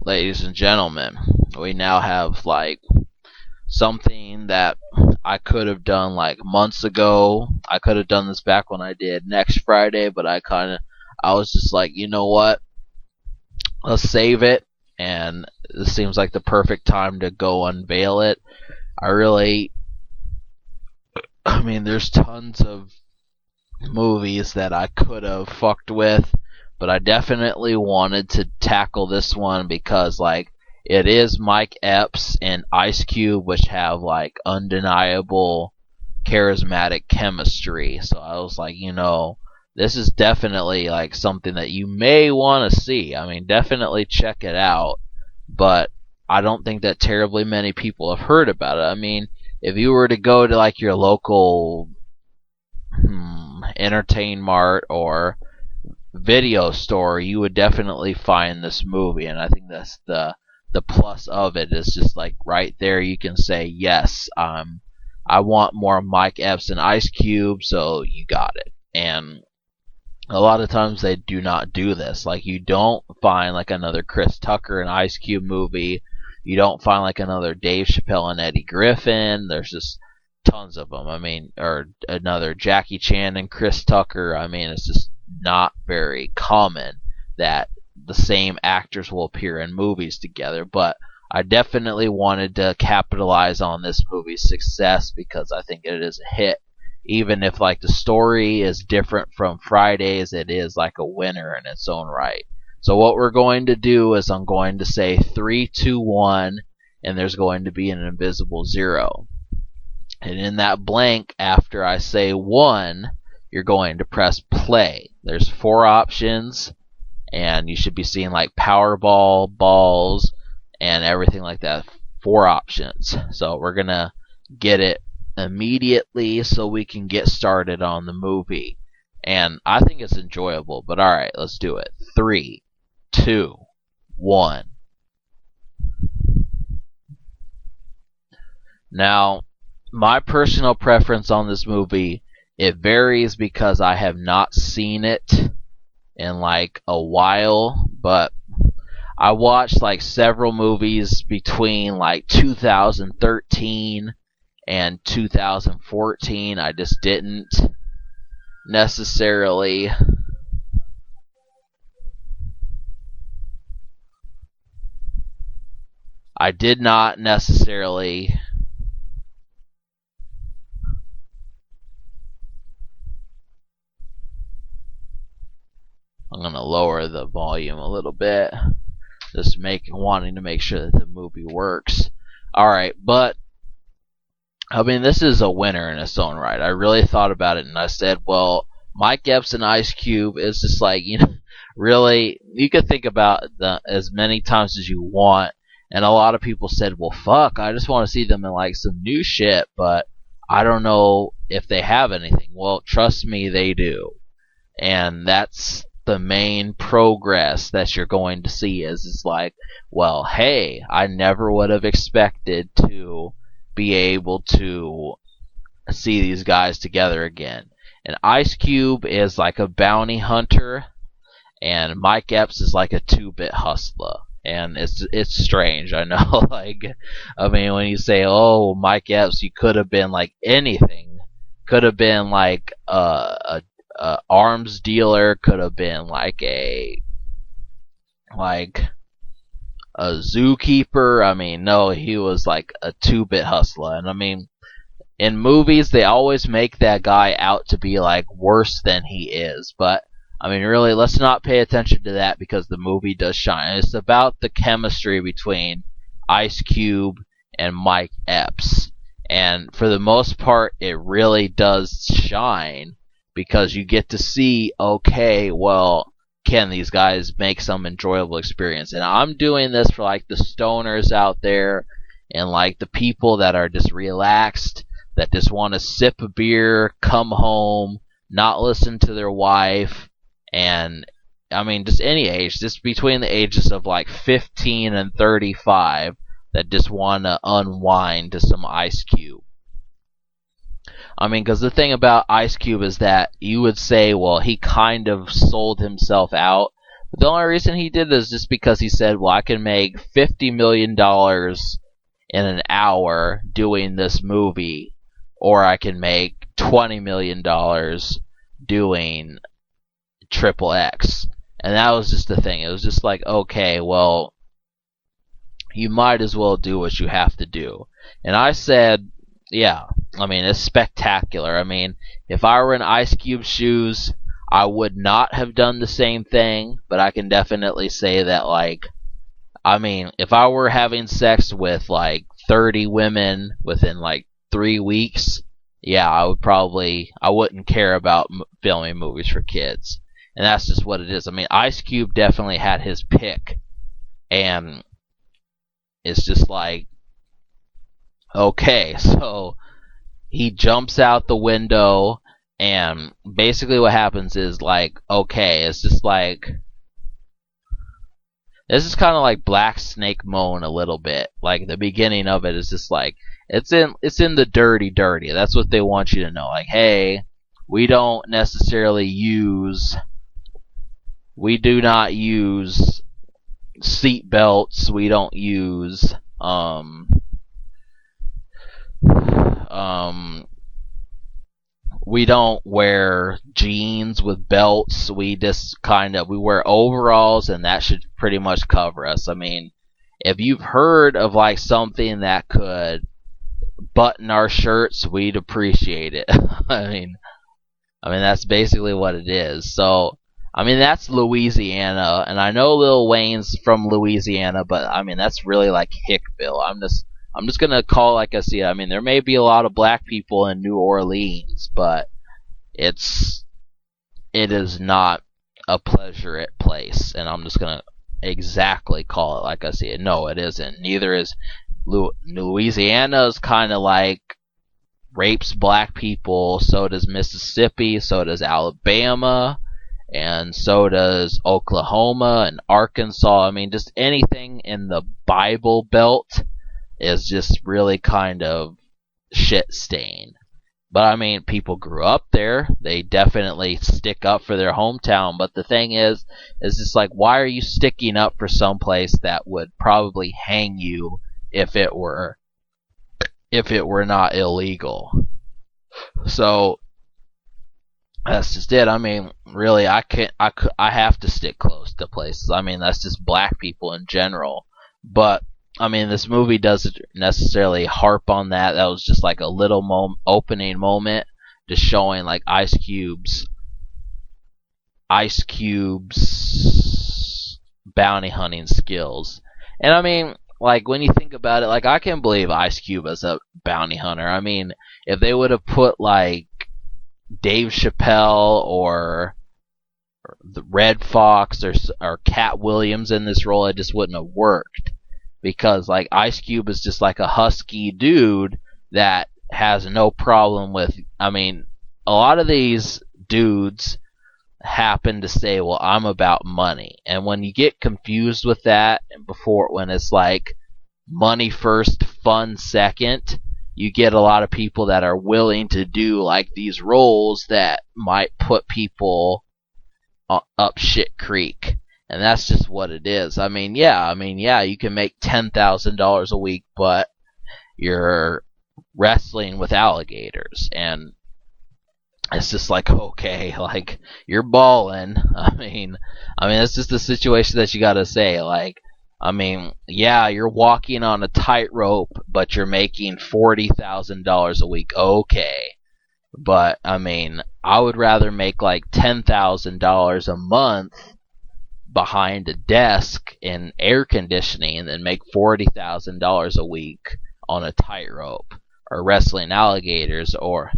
ladies and gentlemen, we now have like something that I could have done like months ago. I could have done this back when I did next Friday, but I was just like, you know what? Let's save it, and this seems like the perfect time to go unveil it. I really, I mean, there's tons of movies that I could have fucked with, but I definitely wanted to tackle this one because, like, it is Mike Epps and Ice Cube, which have, like, undeniable charismatic chemistry. So I was like, this is definitely, like, something that you may want to see. I mean, definitely check it out, but I don't think that terribly many people have heard about it. I mean, if you were to go to, like, your local Entertain Mart or video store, you would definitely find this movie, and I think that's the plus of it is just like right there you can say yes, I want more Mike Epps and Ice Cube, so you got it. And a lot of times they do not do this. Like, you don't find like another Chris Tucker and Ice Cube movie. You don't find like another Dave Chappelle and Eddie Griffin. There's just tons of them. I mean, or another Jackie Chan and Chris Tucker. I mean, it's just not very common that the same actors will appear in movies together. But I definitely wanted to capitalize on this movie's success because I think it is a hit. Even if like the story is different from Friday's, it is like a winner in its own right. So what we're going to do is I'm going to say 3, 2, 1, and there's going to be an invisible 0. And in that blank after I say 1, you're going to press play. There's 4 options, and you should be seeing like Powerball, balls, and everything like that. 4 options. So we're going to get it immediately so we can get started on the movie. And I think it's enjoyable, but alright, let's do it. 3, 2, 1. Now, my personal preference on this movie, it varies because I have not seen it in like a while, but I watched like several movies between like 2013 and 2014. I just didn't necessarily I did not necessarily I'm going to lower the volume a little bit, just wanting to make sure that the movie works. Alright, but I mean, this is a winner in its own right. I really thought about it, and I said, well, Mike Epps and Ice Cube is just like, really, you could think about as many times as you want, and a lot of people said, well, fuck, I just want to see them in, like, some new shit, but I don't know if they have anything. Well, trust me, they do. And that's the main progress that you're going to see is it's like, well, hey, I never would have expected to be able to see these guys together again. And Ice Cube is like a bounty hunter, and Mike Epps is like a 2-bit hustler. And it's strange, I know. Like, I mean, when you say, oh, Mike Epps, you could have been like anything. Could have been like a arms dealer, could have been like a zookeeper. I mean, no, he was like a 2-bit hustler. And I mean, in movies, they always make that guy out to be like worse than he is. But I mean, really, let's not pay attention to that because the movie does shine. It's about the chemistry between Ice Cube and Mike Epps. And for the most part, it really does shine because you get to see, okay, well, can these guys make some enjoyable experience? And I'm doing this for like the stoners out there and like the people that are just relaxed, that just want to sip a beer, come home, not listen to their wife, and I mean just any age, just between the ages of like 15 and 35 that just want to unwind to some Ice Cube. I mean, because the thing about Ice Cube is that you would say, well, he kind of sold himself out, The only reason he did this is just because he said, well, I can make $50 million in an hour doing this movie, or I can make $20 million doing Triple X. And that was just the thing. It was just like, okay, well, you might as well do what you have to do. And I said, yeah, I mean, it's spectacular. I mean, if I were in Ice Cube's shoes, I would not have done the same thing, but I can definitely say that, like, I mean, if I were having sex with, like, 30 women within, like, 3 weeks, yeah, I wouldn't care about filming movies for kids. And that's just what it is. I mean, Ice Cube definitely had his pick, and it's just like, okay, so he jumps out the window, and basically what happens is, like, okay, it's just like, this is kind of like Black Snake Moan a little bit. Like, the beginning of it is just like, it's in the dirty dirty. That's what they want you to know. Like, hey, we don't necessarily we do not use seat belts. We don't use um we don't wear jeans with belts. We just we wear overalls, and that should pretty much cover us. I mean, if you've heard of, like, something that could button our shirts, we'd appreciate it. I mean that's basically what it is. So, I mean, that's Louisiana, and I know Lil Wayne's from Louisiana, but I mean that's really like Hickville. I'm just gonna call it like I see it. I mean, there may be a lot of black people in New Orleans, but it's it is not a pleasurate place, and I'm just gonna exactly call it like I see it. No, it isn't. Neither is Louisiana. Is kind of like rapes black people. So does Mississippi. So does Alabama. And so does Oklahoma and Arkansas. I mean, just anything in the Bible Belt is just really kind of shit stain. But I mean, people grew up there. They definitely stick up for their hometown. But the thing is just like, why are you sticking up for some place that would probably hang you if it were not illegal? So that's just it. I mean, really, I can't. I have to stick close to places. I mean, that's just black people in general. But I mean, this movie doesn't necessarily harp on that. That was just like a little opening moment, just showing like Ice Cube's bounty hunting skills. And I mean, like, when you think about it, like, I can believe Ice Cube as a bounty hunter. I mean, if they would have put like Dave Chappelle or the Red Fox or Cat Williams in this role, it just wouldn't have worked. Because, like, Ice Cube is just like a husky dude that has no problem with. I mean, a lot of these dudes happen to say, well, I'm about money. And when you get confused with that, when it's like money first, fun second, you get a lot of people that are willing to do like these roles that might put people up shit creek. And that's just what it is. I mean, yeah, you can make $10,000 a week, but you're wrestling with alligators, and it's just like, okay, like, you're balling. I mean, it's just the situation that you gotta say. Like, I mean, yeah, you're walking on a tightrope, but you're making $40,000 a week. Okay, but I mean, I would rather make like $10,000 a month behind a desk in air conditioning than make $40,000 a week on a tightrope or wrestling alligators. Or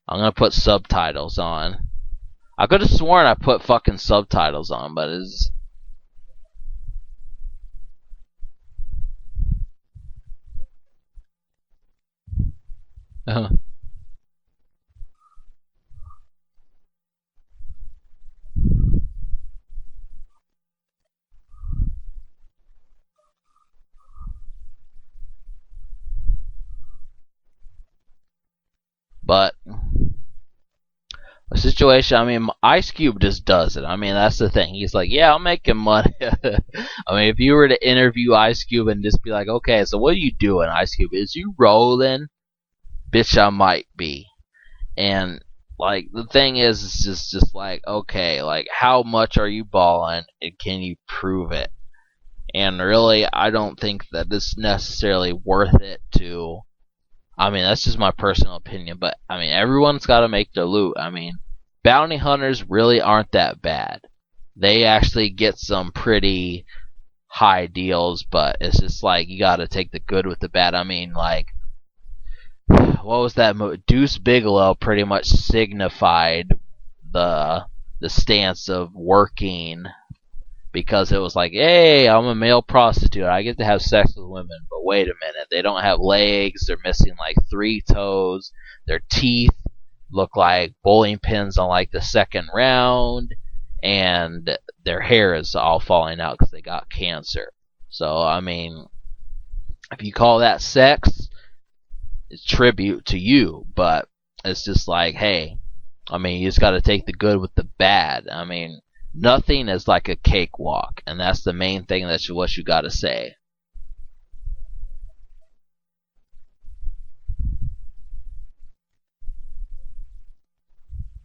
I'm gonna put subtitles on. I could have sworn I put fucking subtitles on, but it's. But the situation, I mean, Ice Cube just does it. I mean, that's the thing. He's like, yeah, I'm making money. I mean, if you were to interview Ice Cube and just be like, okay, so what are you doing, Ice Cube? Is you rolling? Bitch, I might be. And like the thing is, it's just like, okay, like how much are you balling, and can you prove it? And really, I don't think that it's necessarily worth it to. I mean, that's just my personal opinion, but I mean, everyone's got to make their loot. I mean, bounty hunters really aren't that bad. They actually get some pretty high deals, but it's just like you got to take the good with the bad. I mean, like, what was that movie? Deuce Bigelow pretty much signified the stance of working, because it was like, hey, I'm a male prostitute. I get to have sex with women. But wait a minute. They don't have legs. They're missing like 3 toes. Their teeth look like bowling pins on like the second round. And their hair is all falling out because they got cancer. So, I mean, if you call that sex, it's tribute to you. But it's just like, hey, I mean, you just got to take the good with the bad. I mean, nothing is like a cakewalk, and that's the main thing. That's what you gotta say.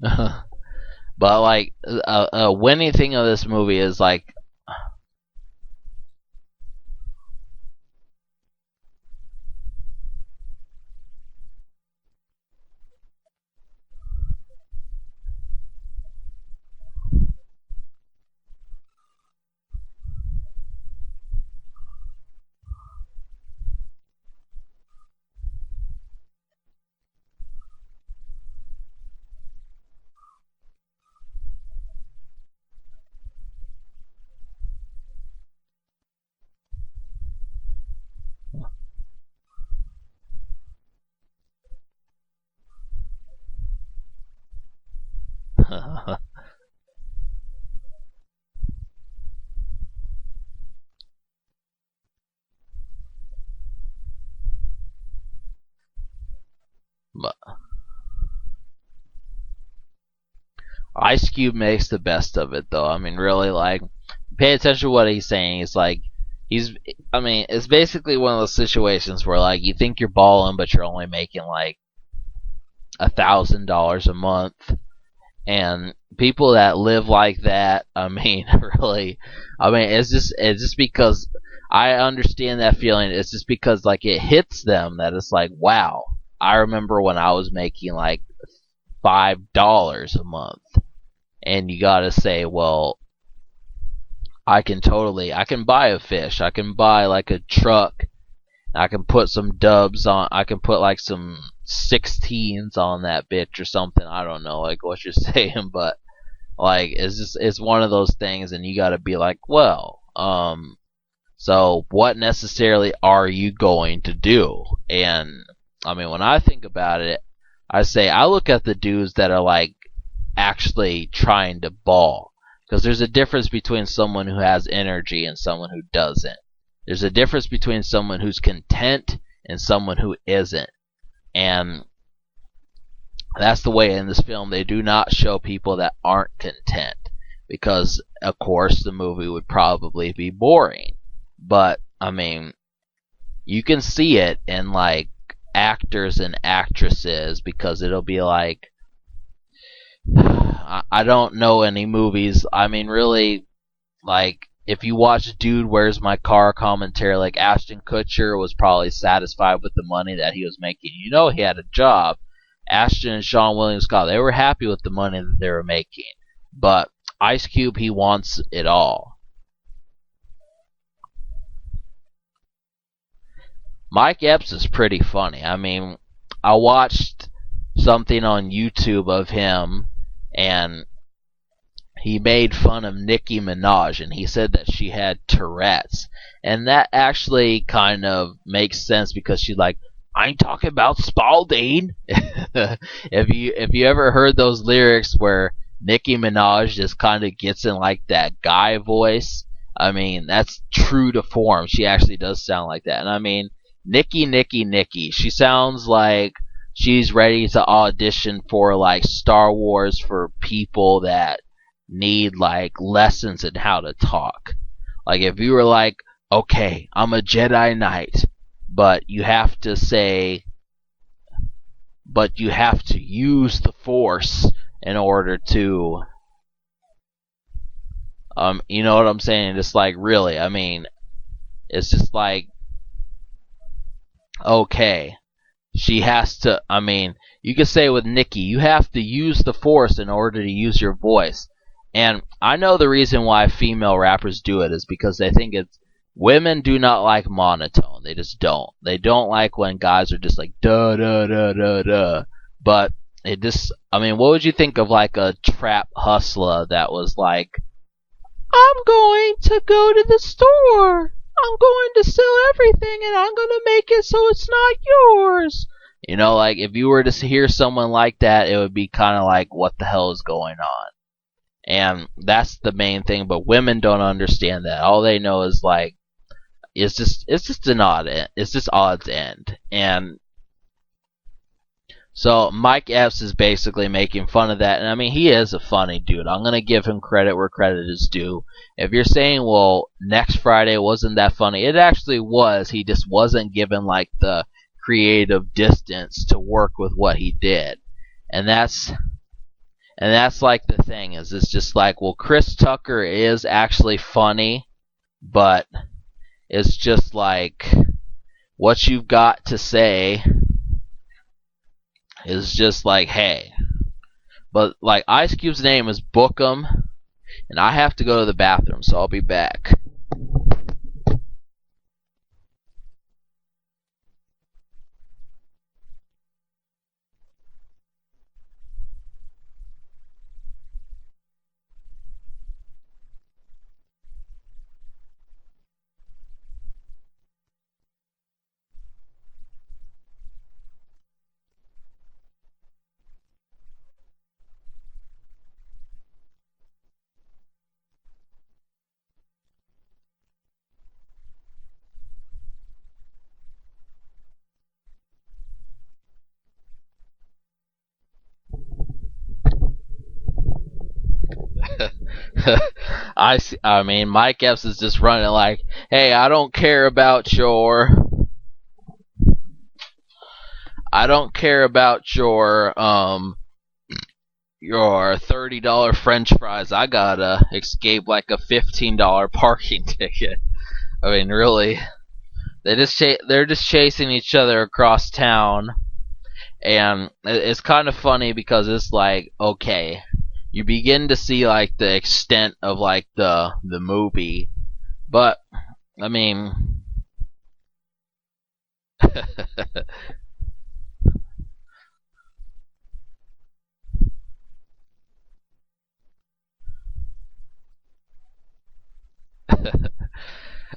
But like, a winning thing of this movie is like, but Ice Cube makes the best of it, though. I mean, really, like, pay attention to what he's saying. He's like, I mean, it's basically one of those situations where like you think you're balling, but you're only making like $1,000 a month. And people that live like that, I mean, really, I mean, it's just because I understand that feeling. It's just because like it hits them that it's like, wow, I remember when I was making like $5 a month, and you gotta say, well, I can buy a fish, I can buy like a truck, I can put some dubs on. I can put like some 16s on that bitch or something. I don't know, like what you're saying, but like it's one of those things, and you got to be like, well, so what necessarily are you going to do? And I mean, when I think about it, I say I look at the dudes that are like actually trying to ball, because there's a difference between someone who has energy and someone who doesn't. There's a difference between someone who's content and someone who isn't. And that's the way in this film they do not show people that aren't content, because of course the movie would probably be boring. But I mean, you can see it in like actors and actresses, because it'll be like, I don't know any movies. I mean, really, like, if you watch Dude, Where's My Car commentary, like, Ashton Kutcher was probably satisfied with the money that he was making. You know, he had a job. Ashton and Sean William Scott, they were happy with the money that they were making. But Ice Cube, he wants it all. Mike Epps is pretty funny. I mean, I watched something on YouTube of him, and he made fun of Nicki Minaj, and he said that she had Tourette's. And that actually kind of makes sense, because she's like, I ain't talking about Spalding. If you ever heard those lyrics where Nicki Minaj just kind of gets in like that guy voice, I mean, that's true to form. She actually does sound like that. And I mean, Nicki, she sounds like she's ready to audition for like Star Wars for people that need like lessons in how to talk. Like if you were like, okay, I'm a Jedi Knight, but you have to say, but you have to use the Force in order to, you know what I'm saying? It's like really, I mean, it's just like, okay, she has to, I mean, you could say with Nikki, you have to use the Force in order to use your voice. And I know the reason why female rappers do it is because they think it's, women do not like monotone. They just don't. They don't like when guys are just like da da da da da. But it just, I mean, what would you think of like a trap hustler that was like, I'm going to go to the store. I'm going to sell everything and I'm going to make it so it's not yours. You know, like if you were to hear someone like that, it would be kind of like, what the hell is going on? And that's the main thing. But women don't understand that. All they know is like, it's just an odd end. It's just odds end. And so Mike Epps is basically making fun of that, and I mean he is a funny dude. I'm gonna give him credit where credit is due. If you're saying, well, next Friday wasn't that funny, it actually was. He just wasn't given like the creative distance to work with what he did, and that's like the thing is it's just like, well, Chris Tucker is actually funny, but it's just like what you've got to say is just like, hey. But like Ice Cube's name is Bookem, and I have to go to the bathroom, so I'll be back. I mean, Mike Epps is just running like, hey, I don't care about your $30 French fries. I gotta escape like a $15 parking ticket. I mean, really, they're just chasing each other across town, and it's kind of funny because it's like, okay, you begin to see like the extent of like the movie, but I mean,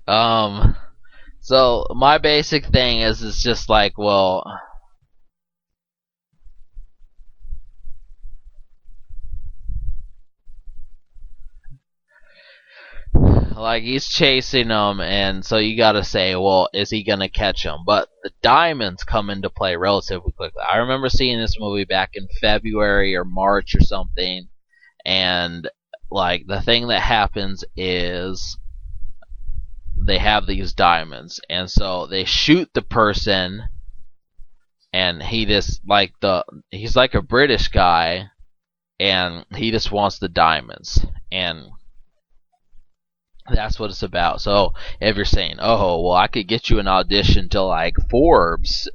um, so my basic thing is it's just like, well, like he's chasing them, and so you gotta say, well, is he gonna catch him? But the diamonds come into play relatively quickly. I remember seeing this movie back in February or March or something, and like the thing that happens is they have these diamonds, and so they shoot the person, and he's like a British guy, and he just wants the diamonds, and that's what it's about. So if you're saying, oh, well, I could get you an audition to like Forbes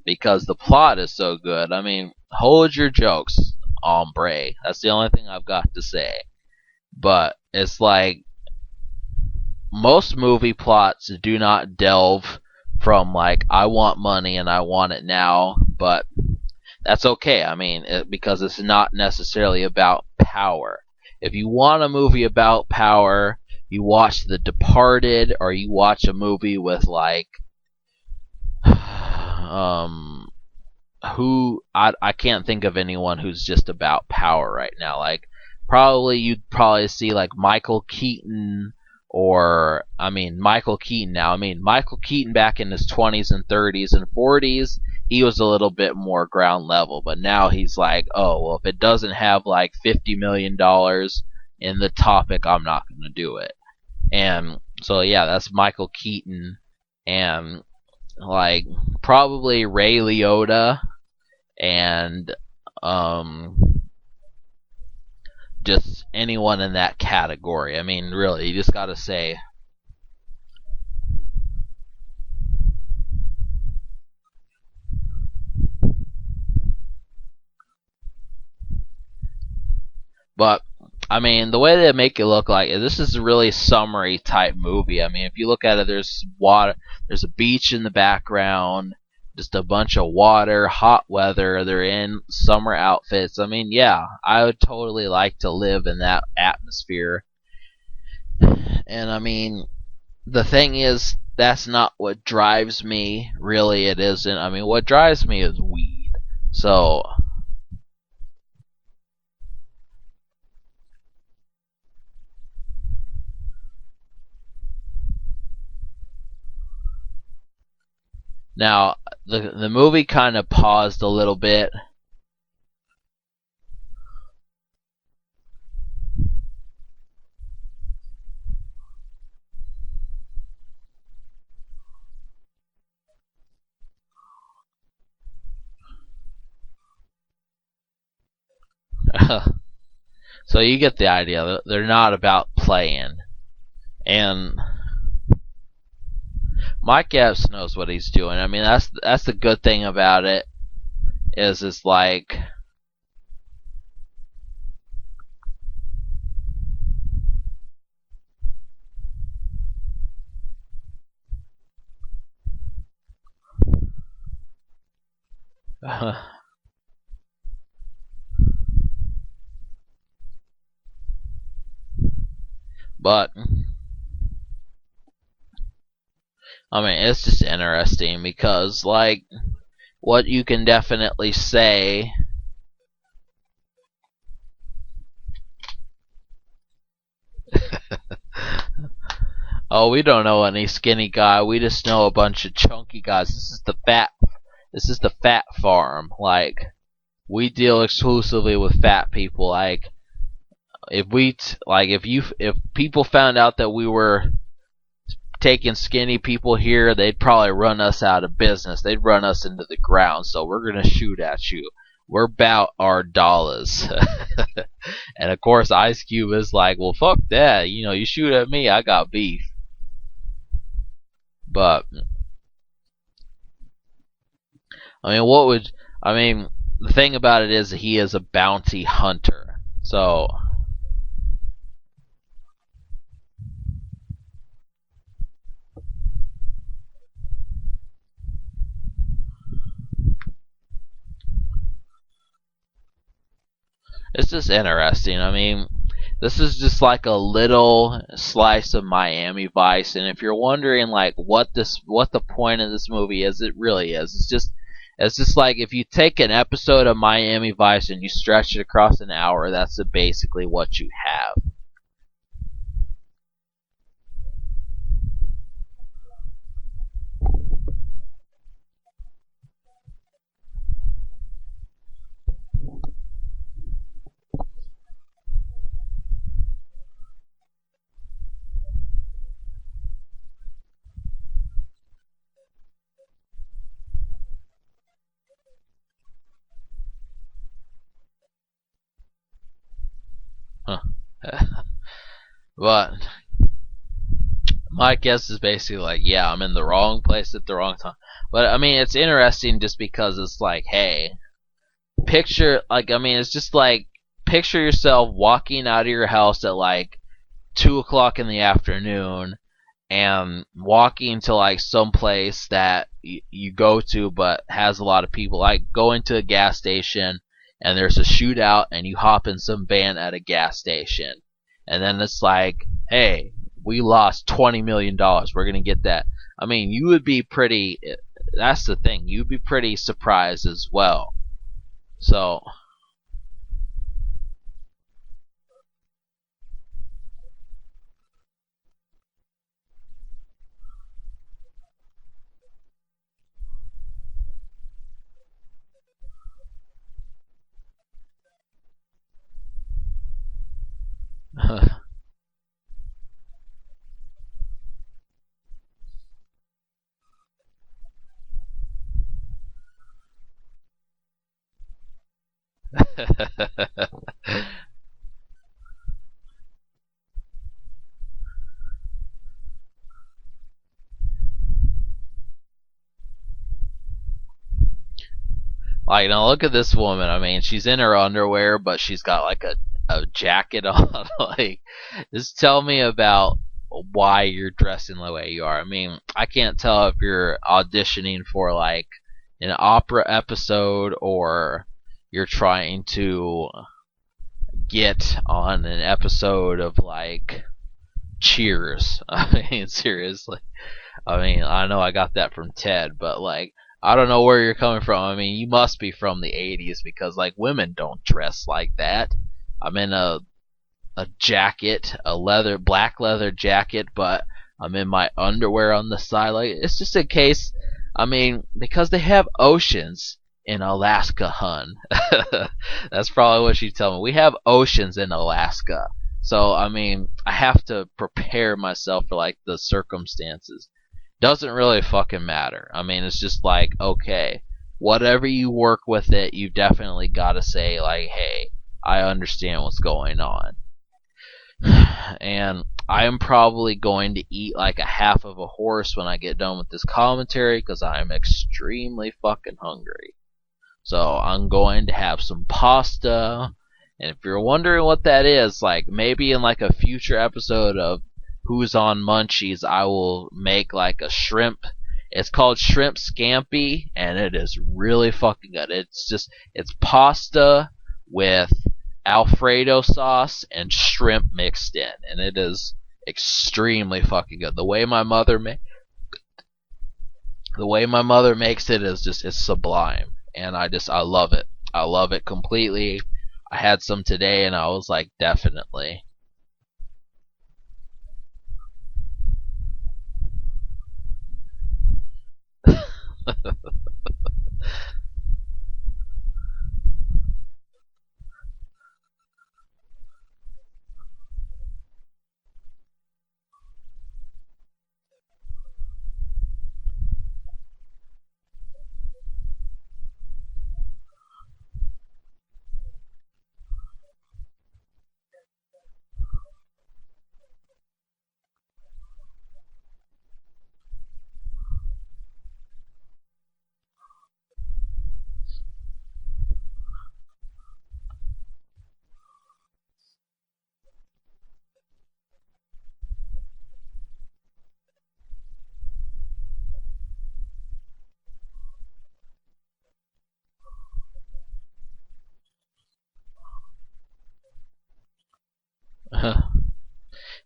because the plot is so good, I mean, hold your jokes, hombre. That's the only thing I've got to say. But it's like most movie plots do not delve from like, I want money and I want it now, but that's okay. I mean, because it's not necessarily about power. If you want a movie about power, you watch The Departed, or you watch a movie with like, who I can't think of anyone who's just about power right now. Like, probably you'd probably see like Michael Keaton or I mean Michael Keaton now. I mean Michael Keaton back in his 20s and 30s and 40s, he was a little bit more ground level, but now he's like, oh well, if it doesn't have like $50 million in the topic, I'm not gonna do it. And so yeah, that's Michael Keaton, and like probably Ray Liotta, and um just anyone in that category. I mean, really, you just gotta say. But I mean, the way they make it look like this is a really summary type movie. I mean, if you look at it, there's water, there's a beach in the background, just a bunch of water, hot weather. They're in summer outfits. I mean, yeah, I would totally like to live in that atmosphere. And I mean, the thing is, that's not what drives me. Really, it isn't. I mean, what drives me is weed. So now the movie kind of paused a little bit. So you get the idea. They're not about playing. And Mike Epps knows what he's doing. I mean, that's the good thing about it. Is it's like but I mean, it's just interesting because like what you can definitely say. Oh, we don't know any skinny guy. We just know a bunch of chunky guys. This is the fat. This is the fat farm. Like we deal exclusively with fat people. Like if people found out that we were taking skinny people here, they'd probably run us out of business. They'd run us into the ground. So we're gonna shoot at you. We're about our dollars. And of course, Ice Cube is like, well, fuck that. You know, you shoot at me, I got beef. But I mean, what would I mean? The thing about it is that he is a bounty hunter. So it's just interesting. I mean, this is just like a little slice of Miami Vice, and if you're wondering like what the point of this movie is, it really is. It's just like if you take an episode of Miami Vice and you stretch it across an hour, that's basically what you have. Huh. But my guess is basically like, yeah, I'm in the wrong place at the wrong time. But I mean, it's interesting just because it's like, hey, picture like I mean, it's just like picture yourself walking out of your house at like 2 o'clock in the afternoon and walking to like some place that you go to but has a lot of people, like going to a gas station and there's a shootout and you hop in some van at a gas station and then it's like, hey, we lost $20 million, we're gonna get that. I mean, you would be pretty, that's the thing, you'd be pretty surprised as well. So Like, now look at this woman. I mean, she's in her underwear, but she's got like a jacket on. Like, just tell me about why you're dressing the way you are. I mean, I can't tell if you're auditioning for like an opera episode or you're trying to get on an episode of like Cheers. I mean, seriously. I mean, I know I got that from Ted, but like, I don't know where you're coming from. I mean, you must be from the 80s because like women don't dress like that. I'm in a jacket, a black leather jacket, but I'm in my underwear on the side. Like, it's just in case. I mean, because they have oceans in Alaska, hun. That's probably what she told me. We have oceans in Alaska. So, I mean, I have to prepare myself for like the circumstances. Doesn't really fucking matter. I mean, it's just like, okay, whatever you work with it, you definitely gotta say, like, hey, I understand what's going on. And I am probably going to eat like a half of a horse when I get done with this commentary because I am extremely fucking hungry. So I'm going to have some pasta. And if you're wondering what that is, like maybe in like a future episode of Who's on Munchies, I will make like a shrimp. It's called shrimp scampi, and it is really fucking good. It's pasta with Alfredo sauce and shrimp mixed in, and it is extremely fucking good. The way my mother makes it is just it's sublime, and I love it. I love it completely. I had some today, and I was like, definitely.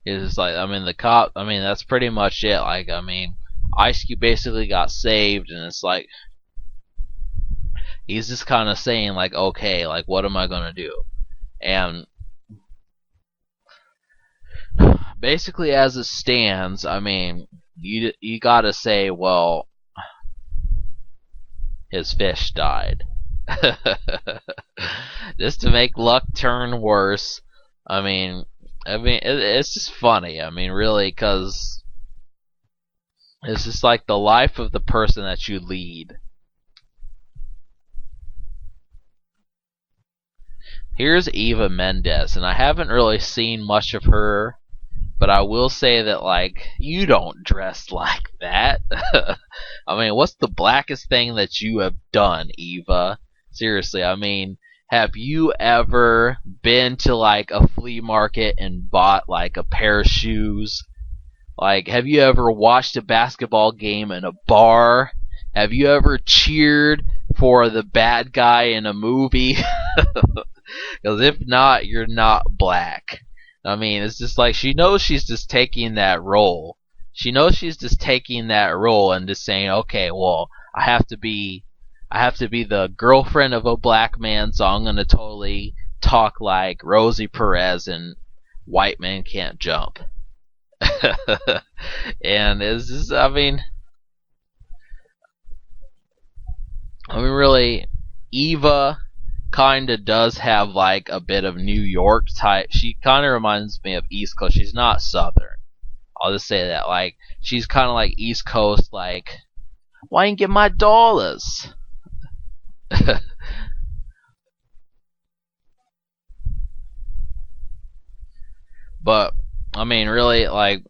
It's just like, I mean, the cop. I mean, that's pretty much it. Like, I mean, Ice Cube basically got saved, and it's like he's just kind of saying like, okay, like what am I gonna do? And basically, as it stands, I mean, you gotta say, well, his fish died. Just to make luck turn worse. I mean, it's just funny. I mean, really, because it's just like the life of the person that you lead. Here's Eva Mendes, and I haven't really seen much of her, but I will say that, like, you don't dress like that. I mean, what's the blackest thing that you have done, Eva? Seriously, I mean, have you ever been to, like, a flea market and bought, like, a pair of shoes? Like, have you ever watched a basketball game in a bar? Have you ever cheered for the bad guy in a movie? Because if not, you're not black. I mean, it's just like she knows she's just taking that role. She knows she's just taking that role and just saying, okay, well, I have to be the girlfriend of a black man, so I'm gonna totally talk like Rosie Perez and White Men Can't Jump. And it's just, I mean, really, Eva kind of does have like a bit of New York type. She kind of reminds me of East Coast. She's not Southern. I'll just say that. Like she's kind of like East Coast. Like, why ain't get my dollars? But I mean, really, like,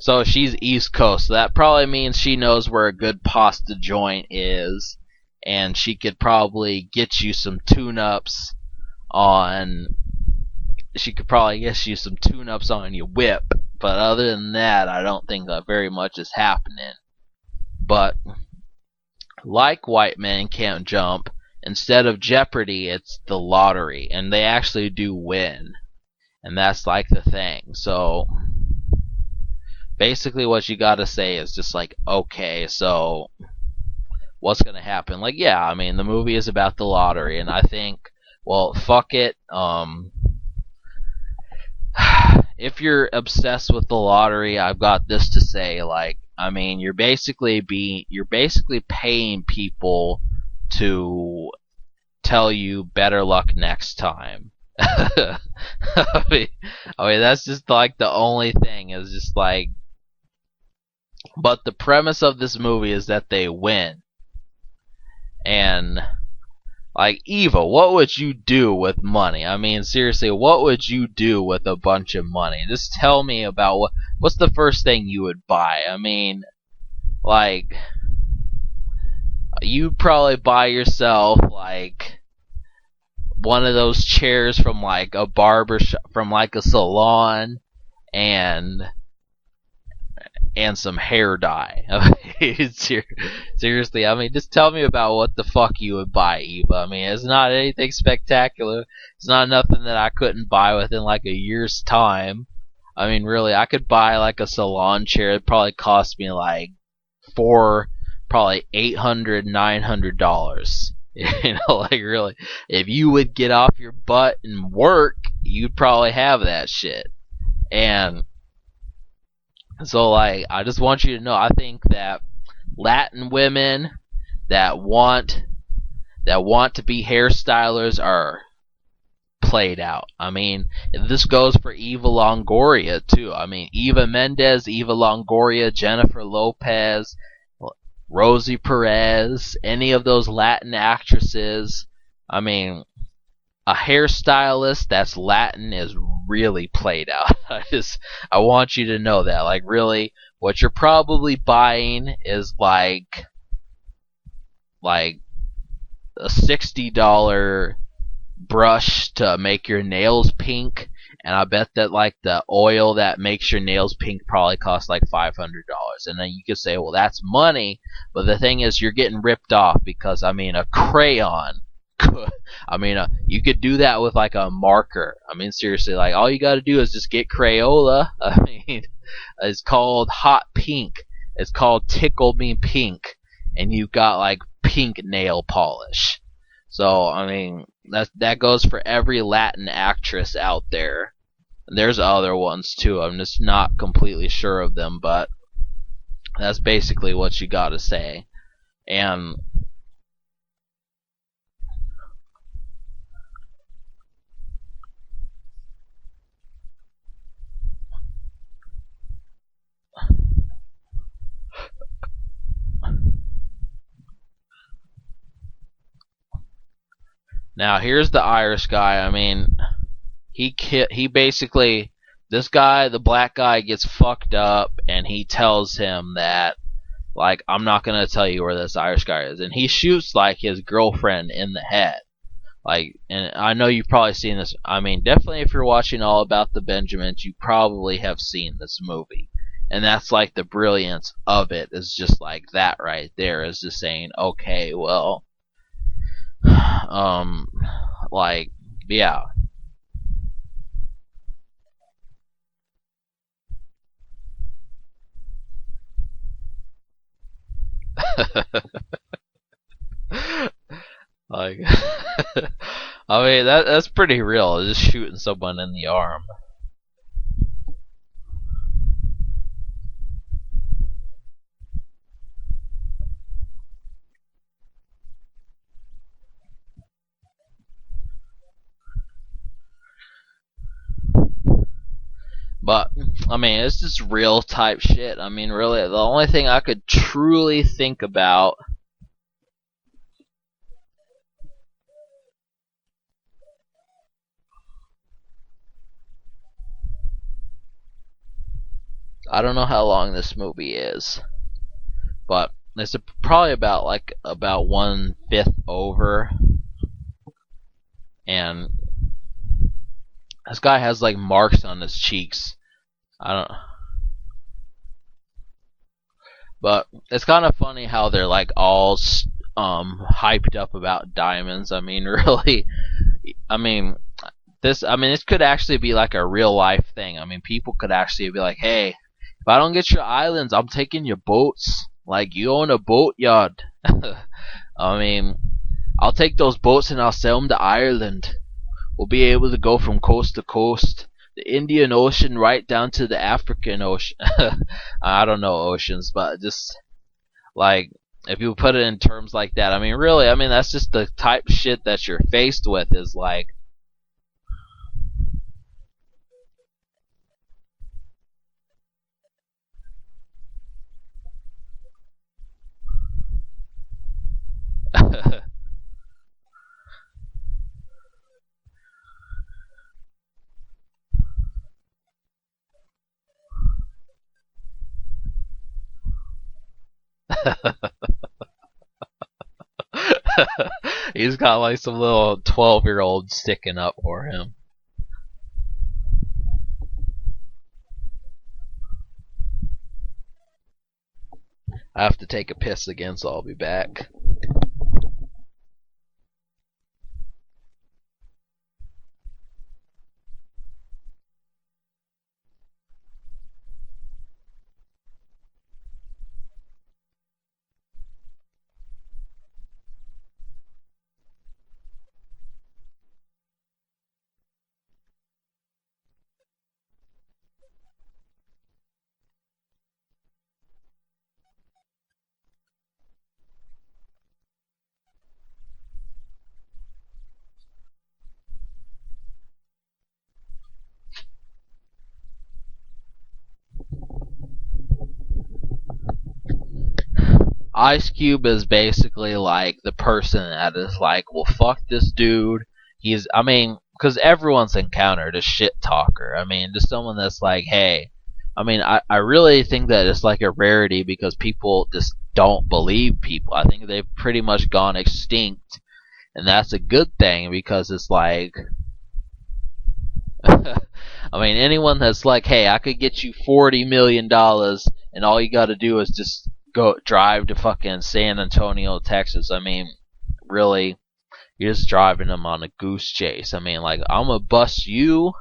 so she's East Coast. So that probably means she knows where a good pasta joint is, and she could probably get you some tune-ups on. She could probably get you some tune-ups on your whip. But other than that, I don't think that very much is happening. But like White Men Can't Jump, instead of Jeopardy, it's the lottery, and they actually do win, and that's like the thing. So basically, what you gotta say is just like, okay, so what's gonna happen? Like, yeah, I mean, the movie is about the lottery, and I think, well, fuck it. If you're obsessed with the lottery, I've got this to say. Like, I mean, you're basically paying people to tell you better luck next time. I mean, that's just like the only thing is just like, but the premise of this movie is that they win. And like, Eva, what would you do with money? I mean, seriously, what would you do with a bunch of money? Just tell me about what's the first thing you would buy? I mean, like, you'd probably buy yourself like one of those chairs from like a barber shop, from like a salon, and some hair dye. Seriously, I mean, just tell me about what the fuck you would buy, Eva. I mean, it's not anything spectacular. It's not nothing that I couldn't buy within like a year's time. I mean, really, I could buy like a salon chair. It'd probably cost me like probably $800, $900. You know, like, really, if you would get off your butt and work, you'd probably have that shit. And so, like, I just want you to know, I think that Latin women that want to be hairstylers are played out. I mean, this goes for Eva Longoria too. I mean, Eva Mendes, Eva Longoria, Jennifer Lopez, Rosie Perez, any of those Latin actresses. I mean, a hairstylist that's Latin is really played out. I want you to know that. Like, really, what you're probably buying is like a $60 brush to make your nails pink, and I bet that like the oil that makes your nails pink probably costs like $500. And then you could say, well, that's money, but the thing is, you're getting ripped off because, I mean, a crayon. I mean, you could do that with like a marker. I mean, seriously, like, all you got to do is just get Crayola. I mean, it's called Hot Pink. It's called Tickle Me Pink, and you've got like pink nail polish. So, I mean, that goes for every Latin actress out there. There's other ones too. I'm just not completely sure of them, but that's basically what you got to say. And now here's the Irish guy. I mean, he basically, this guy, the black guy, gets fucked up, and he tells him that, like, I'm not gonna tell you where this Irish guy is, and he shoots like his girlfriend in the head. Like, and I know you've probably seen this. I mean, definitely if you're watching All About the Benjamins, you probably have seen this movie. And that's like the brilliance of it, is just like that right there, is just saying, okay, well, um, like, yeah. Like, I mean, that's pretty real, just shooting someone in the arm. But I mean, it's just real type shit. I mean, really, the only thing I could truly think about. I don't know how long this movie is, but it's probably about 1/5 over, and this guy has like marks on his cheeks. I don't. But it's kind of funny how they're like all hyped up about diamonds. I mean, really, I mean, this could actually be like a real life thing. I mean, people could actually be like, hey, if I don't get your islands, I'm taking your boats. Like, you own a boat yard. I mean, I'll take those boats and I'll sell them to Ireland. We'll be able to go from coast to coast, the Indian Ocean right down to the African Ocean. I don't know oceans, but just like, if you put it in terms like that, I mean, really, I mean, that's just the type of shit that you're faced with. Is like, he's got like some little 12-year-old sticking up for him. I have to take a piss again, so I'll be back. Ice Cube is basically like the person that is like, well, fuck this dude. I mean, because everyone's encountered a shit talker. I mean, just someone that's like, hey, I mean, I really think that it's like a rarity because people just don't believe people. I think they've pretty much gone extinct, and that's a good thing because it's like, I mean, anyone that's like, hey, I could get you $40 million, and all you got to do is just go drive to fucking San Antonio, Texas. I mean, really, you're just driving them on a goose chase. I mean, like, I'm gonna bust you,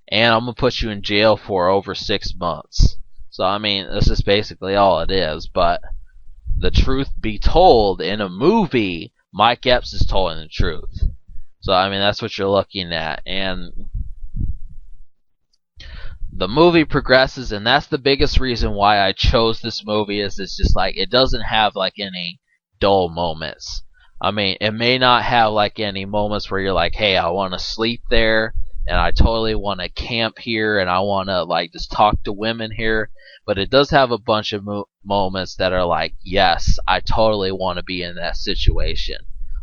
and I'm gonna put you in jail for over 6 months. So I mean, this is basically all it is. But the truth be told, in a movie, Mike Epps is telling the truth. So I mean, that's what you're looking at, and the movie progresses, and that's the biggest reason why I chose this movie. Is it's just like, it doesn't have like any dull moments. I mean, it may not have like any moments where you're like, hey, I want to sleep there, and I totally want to camp here, and I want to like just talk to women here. But it does have a bunch of moments that are like, yes, I totally want to be in that situation.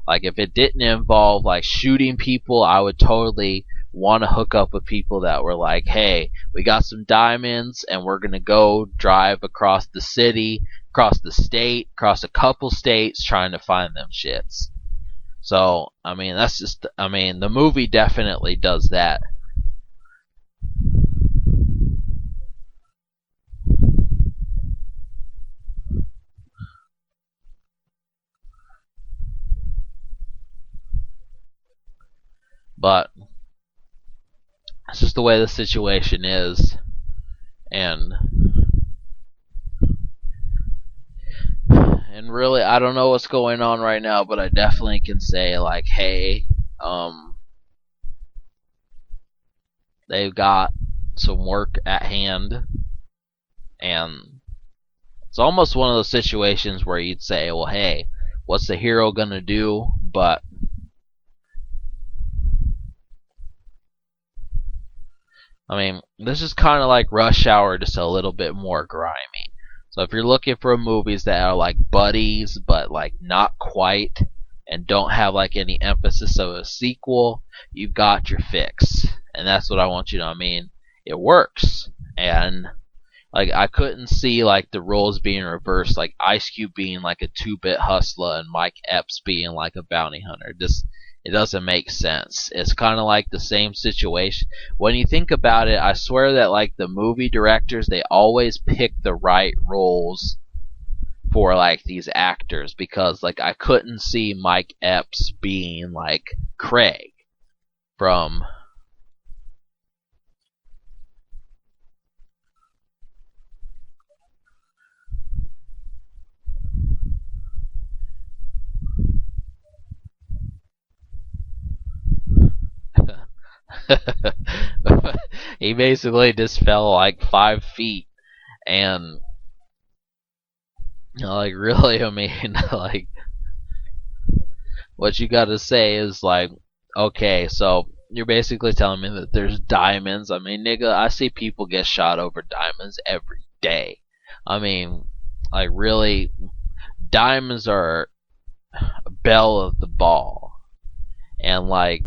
Like, if it didn't involve like shooting people, I would totally want to hook up with people that were like, hey, we got some diamonds and we're going to go drive across the city, across the state, across a couple states trying to find them shits. So, I mean, that's just, I mean, the movie definitely does that. But it's just the way the situation is. And really, I don't know what's going on right now, but I definitely can say like, hey, um, they've got some work at hand, and it's almost one of those situations where you'd say, well, hey, what's the hero gonna do? But I mean, this is kind of like Rush Hour, just a little bit more grimy. So if you're looking for movies that are like buddies, but like not quite, and don't have like any emphasis of a sequel, you've got your fix. And that's what I want you to know. I mean, it works, and Like I couldn't see like the roles being reversed, like Ice Cube being like a 2-bit hustler and Mike Epps being like a bounty hunter. Just it doesn't make sense. It's kind of like the same situation. When you think about it, I swear that like the movie directors, they always pick the right roles for like these actors because like I couldn't see Mike Epps being like Craig from he basically just fell like 5 feet and like really, I mean, like what you gotta say is like, okay, so you're basically telling me that there's diamonds. I mean, nigga, I see people get shot over diamonds every day. I mean, like really, diamonds are belle of the ball, and like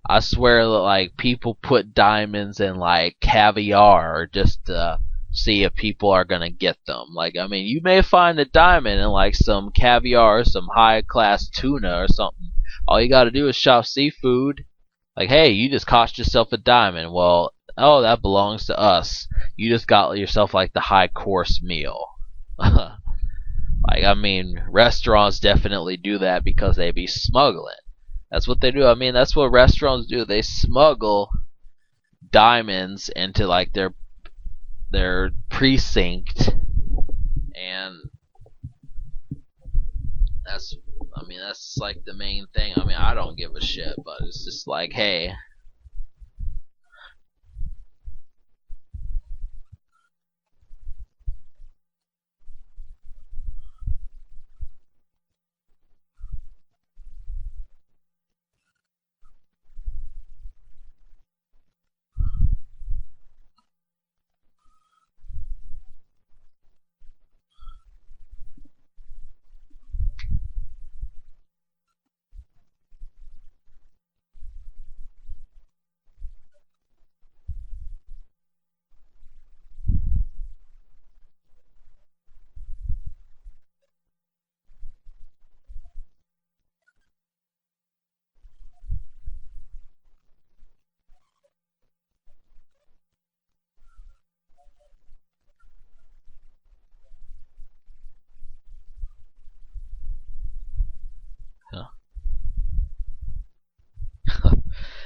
I swear that like people put diamonds in like caviar just to see if people are gonna get them. Like I mean, you may find a diamond in like some caviar, or some high class tuna or something. All you gotta do is shop seafood. Like, hey, you just cost yourself a diamond. Well, oh, that belongs to us. You just got yourself like the high course meal. Like, I mean, restaurants definitely do that because they be smuggling. That's what they do. I mean, that's what restaurants do. They smuggle diamonds into like their precinct, and that's I mean that's like the main thing. I mean, I don't give a shit, but it's just like, hey,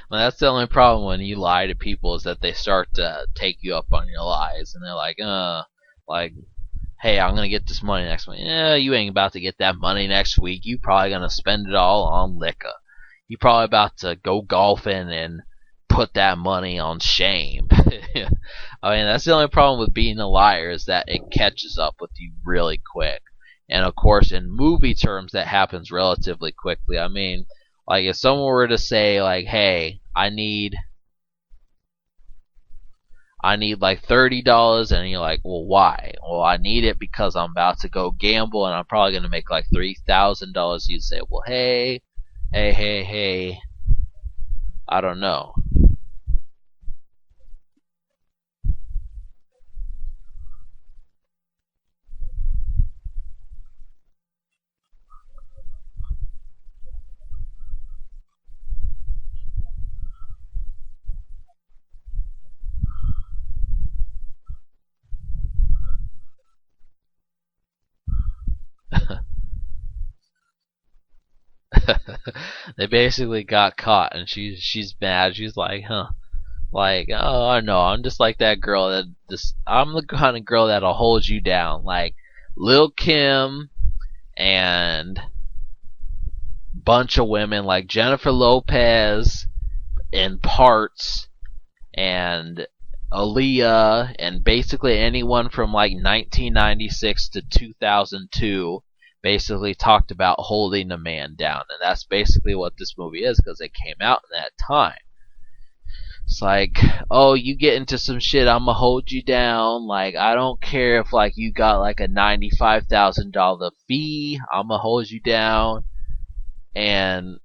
well, that's the only problem when you lie to people is that they start to take you up on your lies, and they're like, hey, I'm gonna get this money next week. Yeah, you ain't about to get that money next week. You probably gonna spend it all on liquor. You probably about to go golfing and put that money on shame. I mean, that's the only problem with being a liar is that it catches up with you really quick. And of course, in movie terms, that happens relatively quickly. I mean, like if someone were to say like, "Hey, I need like $30," and you're like, well, why? Well, I need it because I'm about to go gamble and I'm probably gonna make like $3,000. You'd say, well, hey, I don't know. They basically got caught, and she's mad. She's like, huh? Like, oh, I know. I'm just like that girl that just. I'm the kind of girl that'll hold you down, like Lil Kim and bunch of women like Jennifer Lopez in parts and Aaliyah and basically anyone from like 1996 to 2002 basically talked about holding a man down, and that's basically what this movie is because it came out in that time. It's like, oh, you get into some shit, I'ma hold you down. Like, I don't care if like you got like a $95,000 fee, I'ma hold you down. And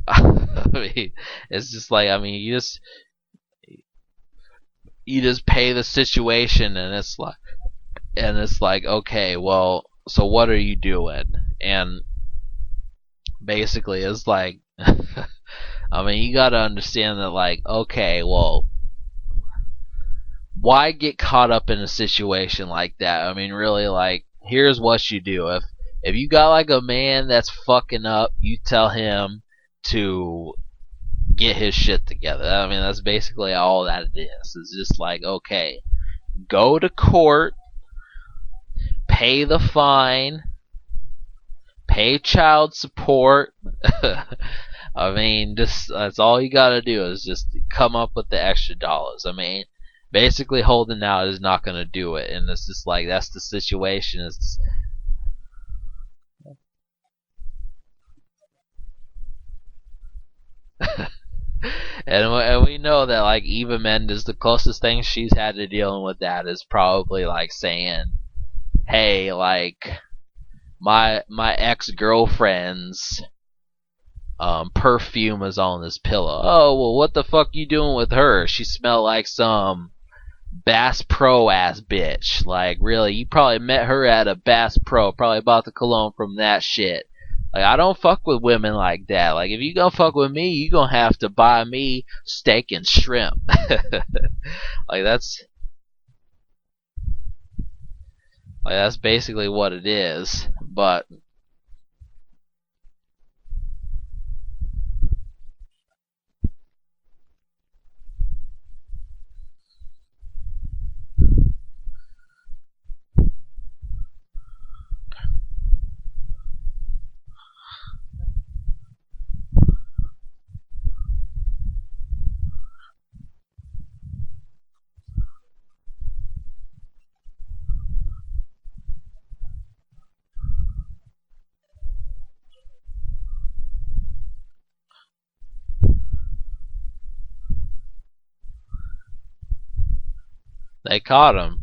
I mean, it's just like, I mean, you just pay the situation, and it's like, okay, well, so what are you doing? And basically, it's like, I mean, you gotta understand that, like, okay, well, why get caught up in a situation like that? I mean, really, like, here's what you do. If you got like a man that's fucking up, you tell him to get his shit together. I mean, that's basically all that it is. It's just like, okay, go to court, pay the fine, pay child support. I mean, just that's all you gotta do is just come up with the extra dollars. I mean, basically holding out is not gonna do it, and it's just like that's the situation. It's and we know that like Eva Mendes, the closest thing she's had to dealing with that is probably like saying, "Hey, like my ex girlfriend's perfume is on this pillow. Oh well, what the fuck you doing with her? She smelled like some Bass Pro ass bitch. Like really, you probably met her at a Bass Pro. Probably bought the cologne from that shit. Like I don't fuck with women like that. Like if you gonna fuck with me, you gonna have to buy me steak and shrimp. like that's that's basically what it is. But they caught him.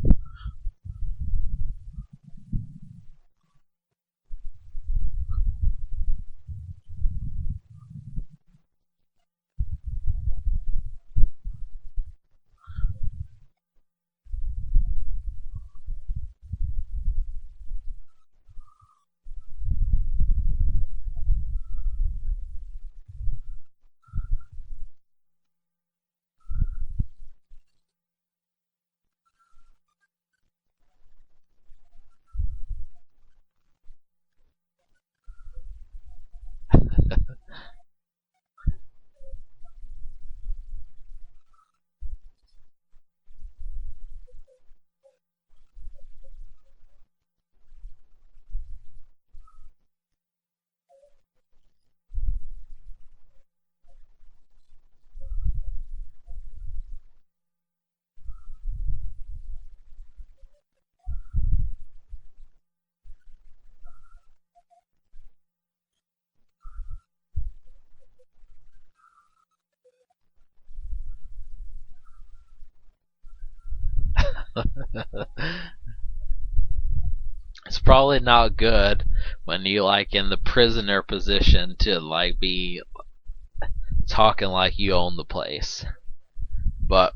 It's probably not good when you like in the prisoner position to like be talking like you own the place. But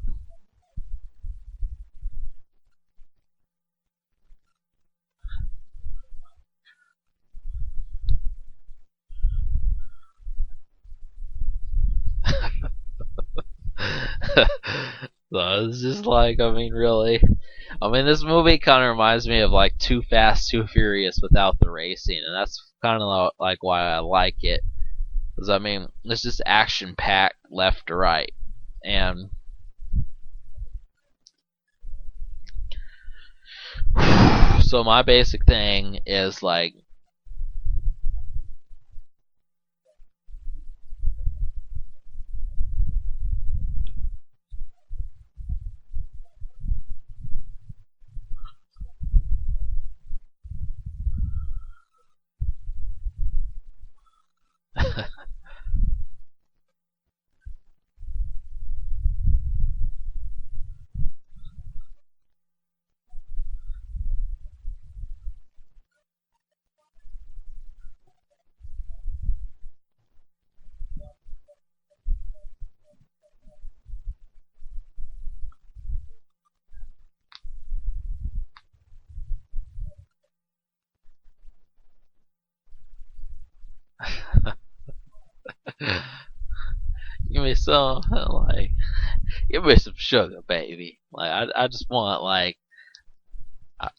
so it's just like I mean really. I mean this movie kind of reminds me of like Too Fast, Too Furious without the racing, and that's kind of like why I like it. Because I mean it's just action packed left to right, and so my basic thing is like Give me some, like, give me some sugar, baby. Like, I just want, like,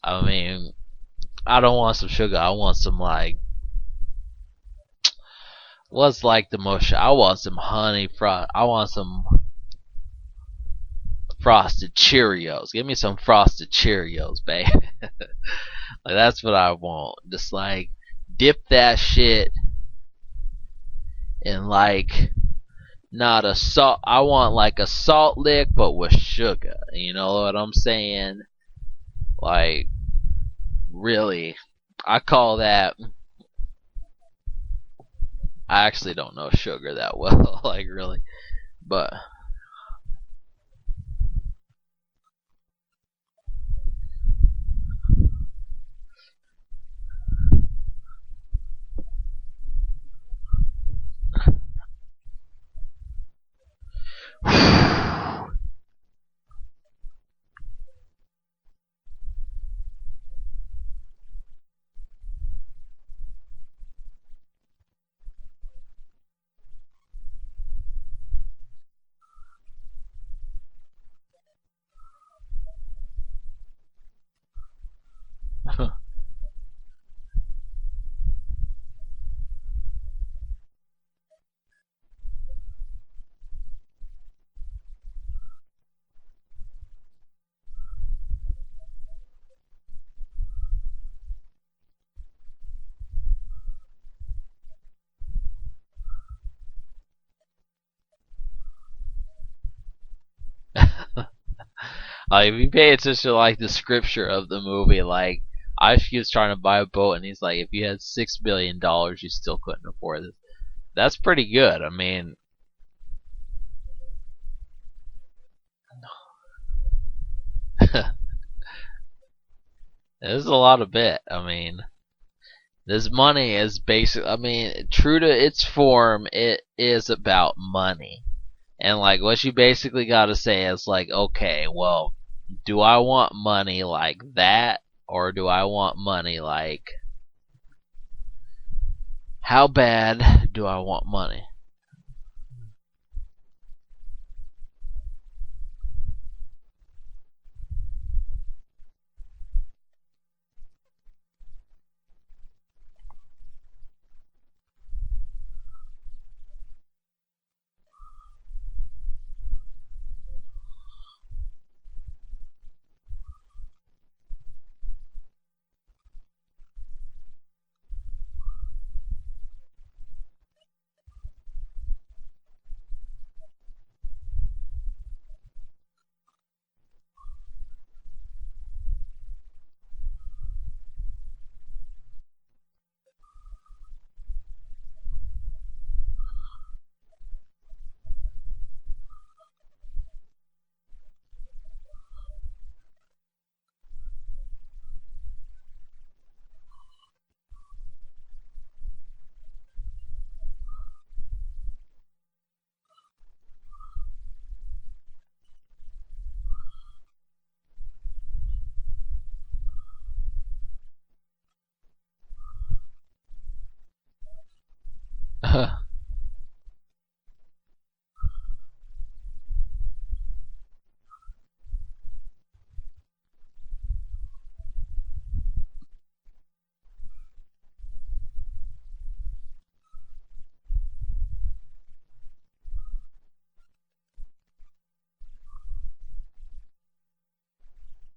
I mean, I don't want some sugar. I want some, like, what's like the most? I want some honey frost. I want some frosted Cheerios. Give me some frosted Cheerios, baby. Like that's what I want. Just like dip that shit in like not a salt. I want like a salt lick, but with sugar. You know what I'm saying? Like really, I call that. I actually don't know sugar that well, like really, but if you pay attention to like the scripture of the movie, like Ice Cube's trying to buy a boat, and he's like, if you had $6 billion, you still couldn't afford it. That's pretty good. I mean, there's a lot of bit. I mean, this money is basic. I mean, true to its form, it is about money. And like what you basically got to say is like, okay, well, do I want money like that, or do I want money like how bad do I want money?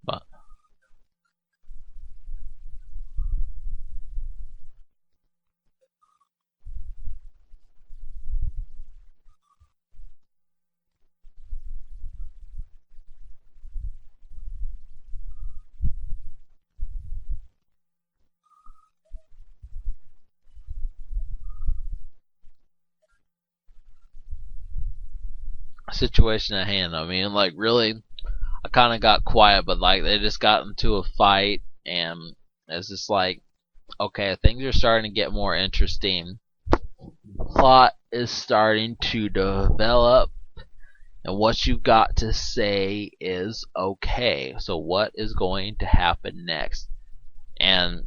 But situation at hand. I mean, like really, I kind of got quiet, but like they just got into a fight, and it's just like, okay, things are starting to get more interesting. Plot is starting to develop, and what you got to say is okay. So what is going to happen next? And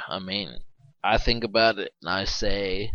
I mean, I think about it and I say,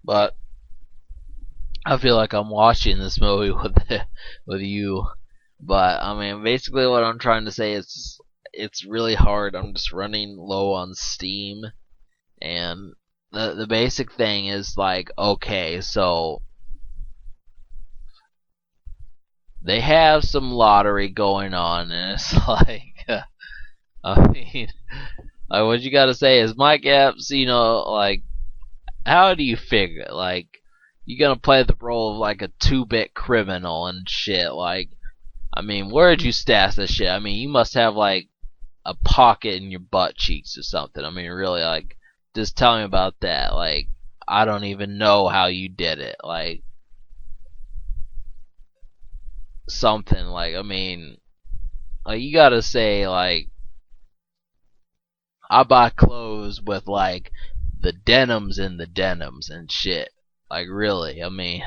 but I feel like I'm watching this movie with you. But I mean, basically, what I'm trying to say is it's really hard. I'm just running low on steam, and the basic thing is like, okay, so they have some lottery going on, and it's like, I mean, like what you gotta say is, Mike Epps, like, how do you figure it? Like, you gonna play the role of like a 2-bit criminal and shit, like, I mean, where'd you stash this shit? I mean, you must have like a pocket in your butt cheeks or something. I mean, really, like, just tell me about that. Like, I don't even know how you did it. Like, something like, I mean, like, you gotta say like, I buy clothes with like the denims in the denims and shit. Like, really, I mean,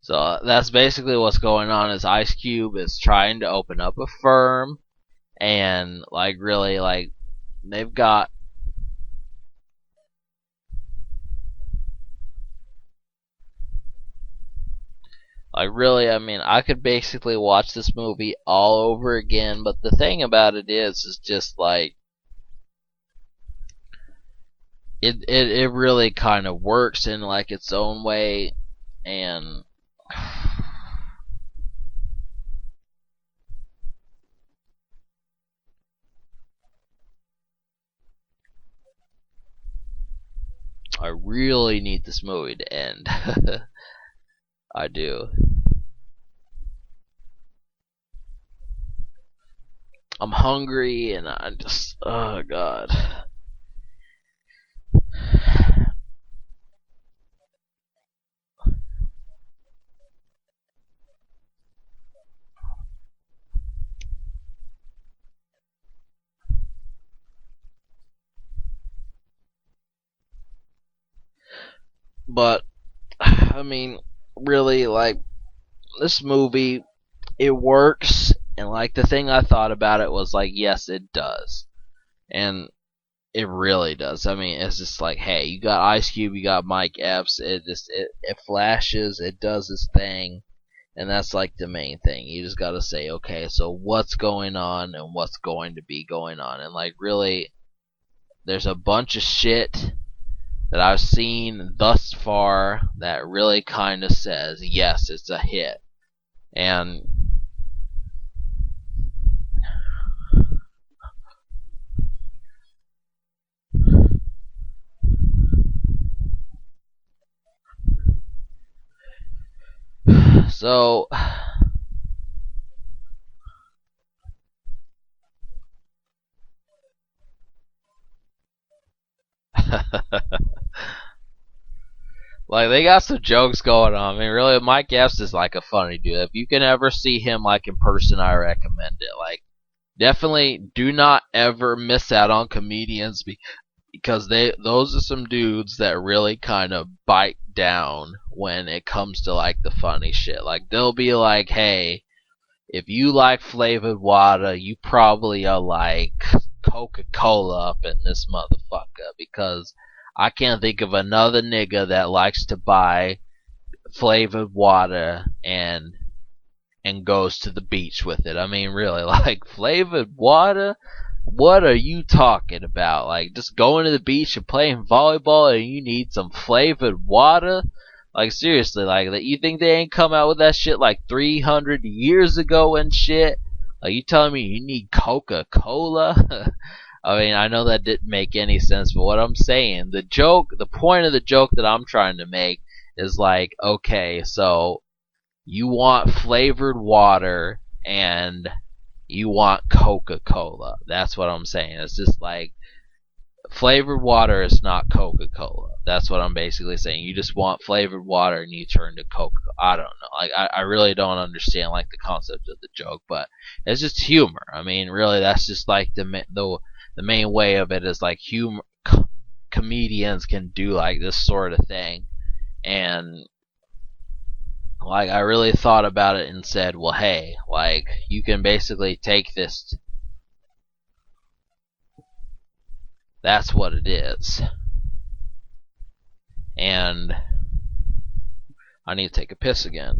so that's basically what's going on. Is Ice Cube is trying to open up a firm, and like, really, like, they've got, like, really, I mean, I could basically watch this movie all over again. But the thing about it is just like, it really kind of works in like its own way, and I really need this movie to end. I do. I'm hungry, and I just, oh god. But I mean, really, like, this movie, it works, and like, the thing I thought about it was like, yes, it does, and it really does. I mean, it's just like, hey, you got Ice Cube, you got Mike Epps. It flashes, it does its thing, and that's like the main thing. You just gotta say, okay, so what's going on and what's going to be going on, and like, really, there's a bunch of shit that I've seen thus far that really kind of says, yes, it's a hit, and So, like they got some jokes going on. I mean, really, Mike Epps is like a funny dude. If you can ever see him like in person, I recommend it. Like, definitely do not ever miss out on comedians because those are some dudes that really kind of bite down when it comes to like the funny shit. Like they'll be like, "Hey, if you like flavored water, you probably are like Coca-Cola up in this motherfucker because I can't think of another nigga that likes to buy flavored water and goes to the beach with it." I mean, really, like flavored water? What are you talking about? Like just going to the beach and playing volleyball and you need some flavored water? Like seriously, like that you think they ain't come out with that shit like 300 years ago and shit? Like you telling me you need Coca-Cola? I mean, I know that didn't make any sense, but what I'm saying, the point of the joke that I'm trying to make is like, okay, so you want flavored water and you want Coca-Cola. That's what I'm saying. It's just like flavored water is not Coca-Cola. That's what I'm basically saying. You just want flavored water and you turn to Coca. I don't know. Like I really don't understand like the concept of the joke, but it's just humor. I mean, really, that's just like the main way of it is like humor. Comedians can do like this sort of thing, and like I really thought about it and said, well, hey, like you can basically take this. That's what it is. And I need to take a piss again.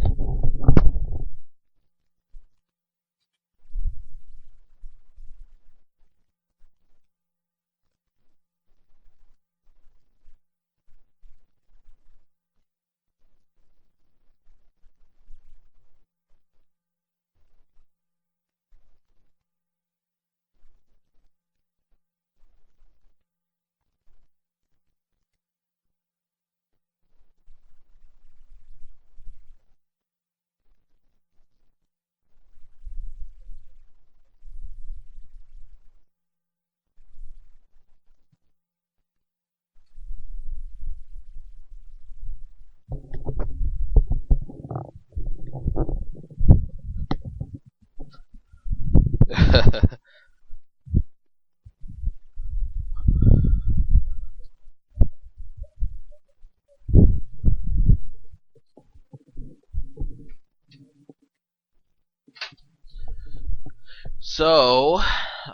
So,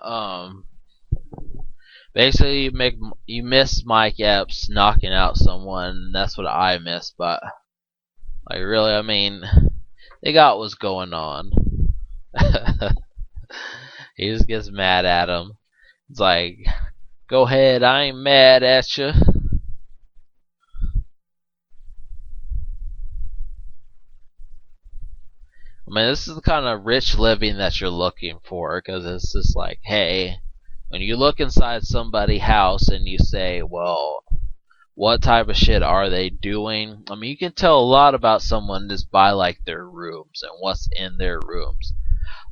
um, basically you miss Mike Epps knocking out someone. That's what I miss. But like really, I mean, they got what's going on. He just gets mad at him. It's like, go ahead, I ain't mad at you. I mean, this is the kind of rich living that you're looking for, because it's just like, hey, when you look inside somebody's house and you say, well, what type of shit are they doing? I mean, you can tell a lot about someone just by like their rooms and what's in their rooms.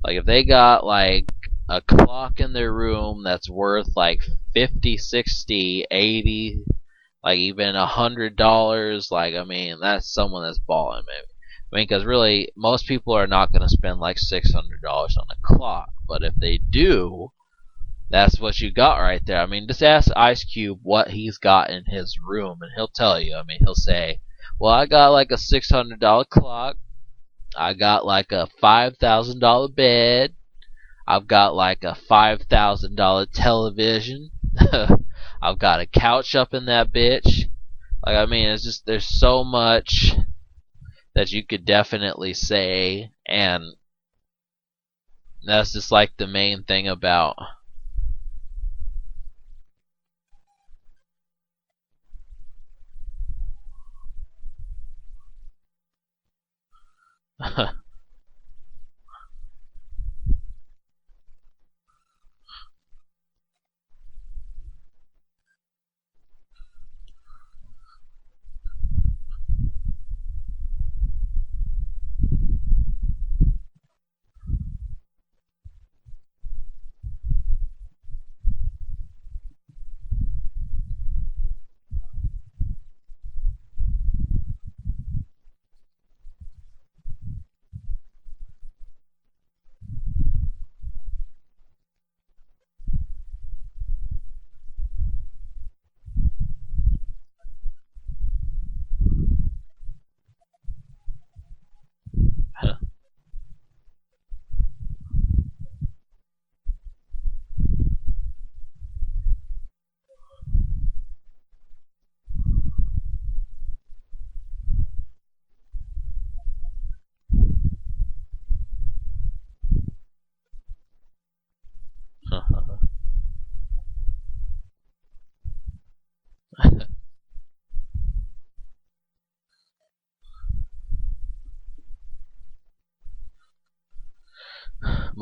Like if they got like a clock in their room that's worth like 50, 60, 80, like even $100, like I mean, that's someone that's balling, maybe. I mean, because really, most people are not going to spend like $600 on a clock, but if they do, that's what you got right there. I mean, just ask Ice Cube what he's got in his room, and he'll tell you. I mean, he'll say, "Well, I got like a $600 clock. I got like a $5,000 bed. I've got like a $5,000 television. I've got a couch up in that bitch." Like, I mean, it's just there's so much that you could definitely say, and that's just like the main thing about.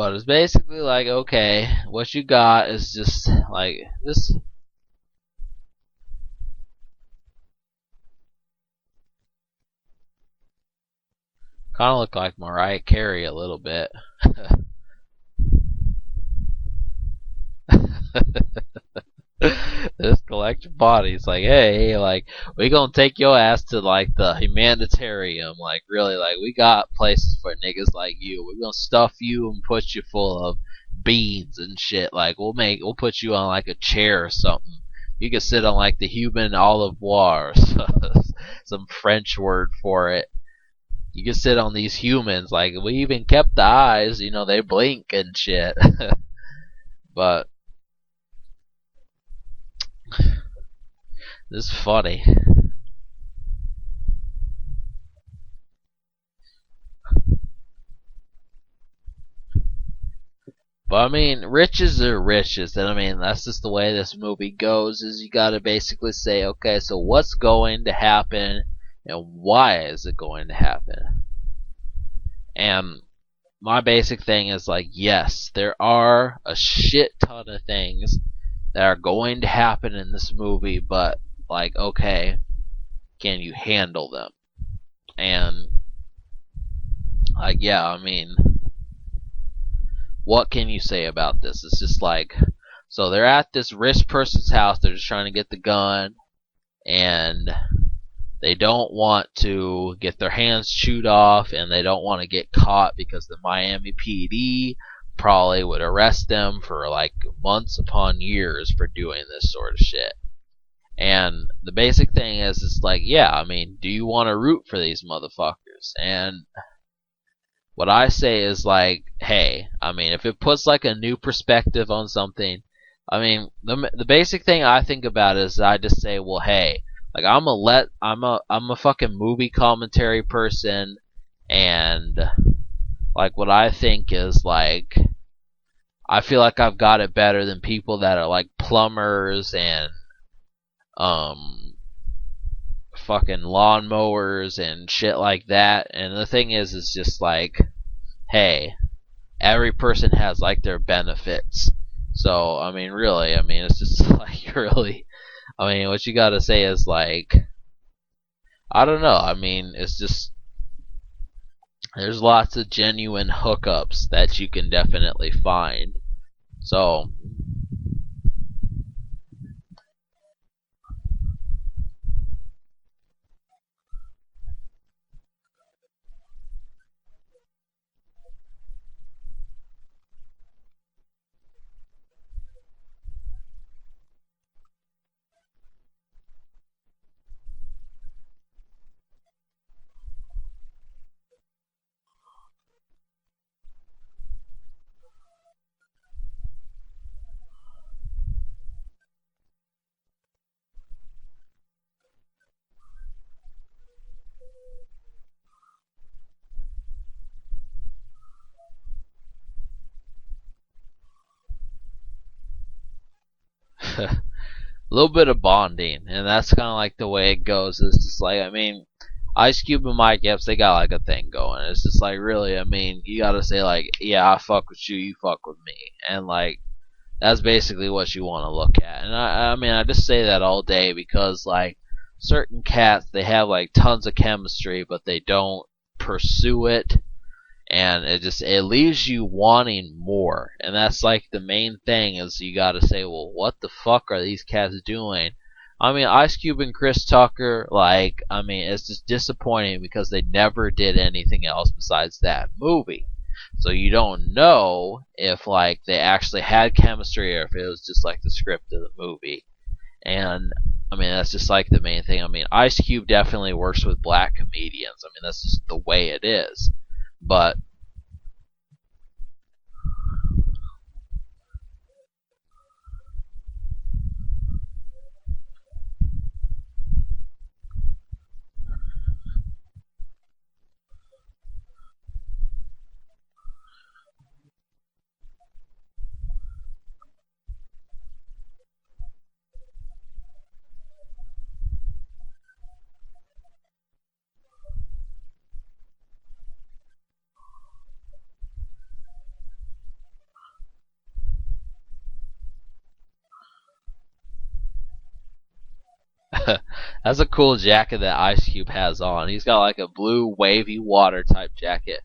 But it's basically like, okay, what you got is just like this. Kind of look like Mariah Carey a little bit. This collective body's like, hey, like we gonna take your ass to like the humanitarium, like really, like we got places for niggas like you. We're gonna stuff you and put you full of beans and shit. Like we'll put you on like a chair or something. You can sit on like the human olive war, some French word for it. You can sit on these humans. Like we even kept the eyes, they blink and shit. But this is funny. But I mean, riches are riches, and I mean that's just the way this movie goes. Is you got to basically say, okay, so what's going to happen, and why is it going to happen? And my basic thing is like, yes, there are a shit ton of things that are going to happen in this movie, but like, okay, can you handle them? And like, yeah, I mean, what can you say about this? It's just like, so they're at this rich person's house. They're just trying to get the gun, and they don't want to get their hands chewed off, and they don't want to get caught because the Miami PD probably would arrest them for like months upon years for doing this sort of shit. And the basic thing is, it's like, yeah, I mean, do you want to root for these motherfuckers? And what I say is like, hey, I mean, if it puts like a new perspective on something, I mean, the basic thing I think about is I just say, well, hey, like I'm a fucking movie commentary person, and like what I think is like, I feel like I've got it better than people that are like plumbers and um fucking lawnmowers and shit like that. And the thing is just like, hey, every person has like their benefits. So I mean, really, I mean, it's just like really, I mean, what you gotta say is like, I don't know. I mean, it's just there's lots of genuine hookups that you can definitely find. So a little bit of bonding, and that's kind of like the way it goes. It's just like, I mean, Ice Cube and Mike Epps, they got like a thing going. It's just like, really, I mean, you gotta say like, yeah, I fuck with you, you fuck with me, and like that's basically what you want to look at. And I mean, I just say that all day because like certain cats, they have like tons of chemistry, but they don't pursue it, and it leaves you wanting more. And that's like the main thing is you got to say, well, what the fuck are these cats doing? I mean, Ice Cube and Chris Tucker, like, I mean, it's just disappointing because they never did anything else besides that movie. So you don't know if like they actually had chemistry or if it was just like the script of the movie. And I mean, that's just like the main thing. I mean, Ice Cube definitely works with black comedians. I mean, that's just the way it is. But That's a cool jacket that Ice Cube has on. He's got like a blue wavy water type jacket.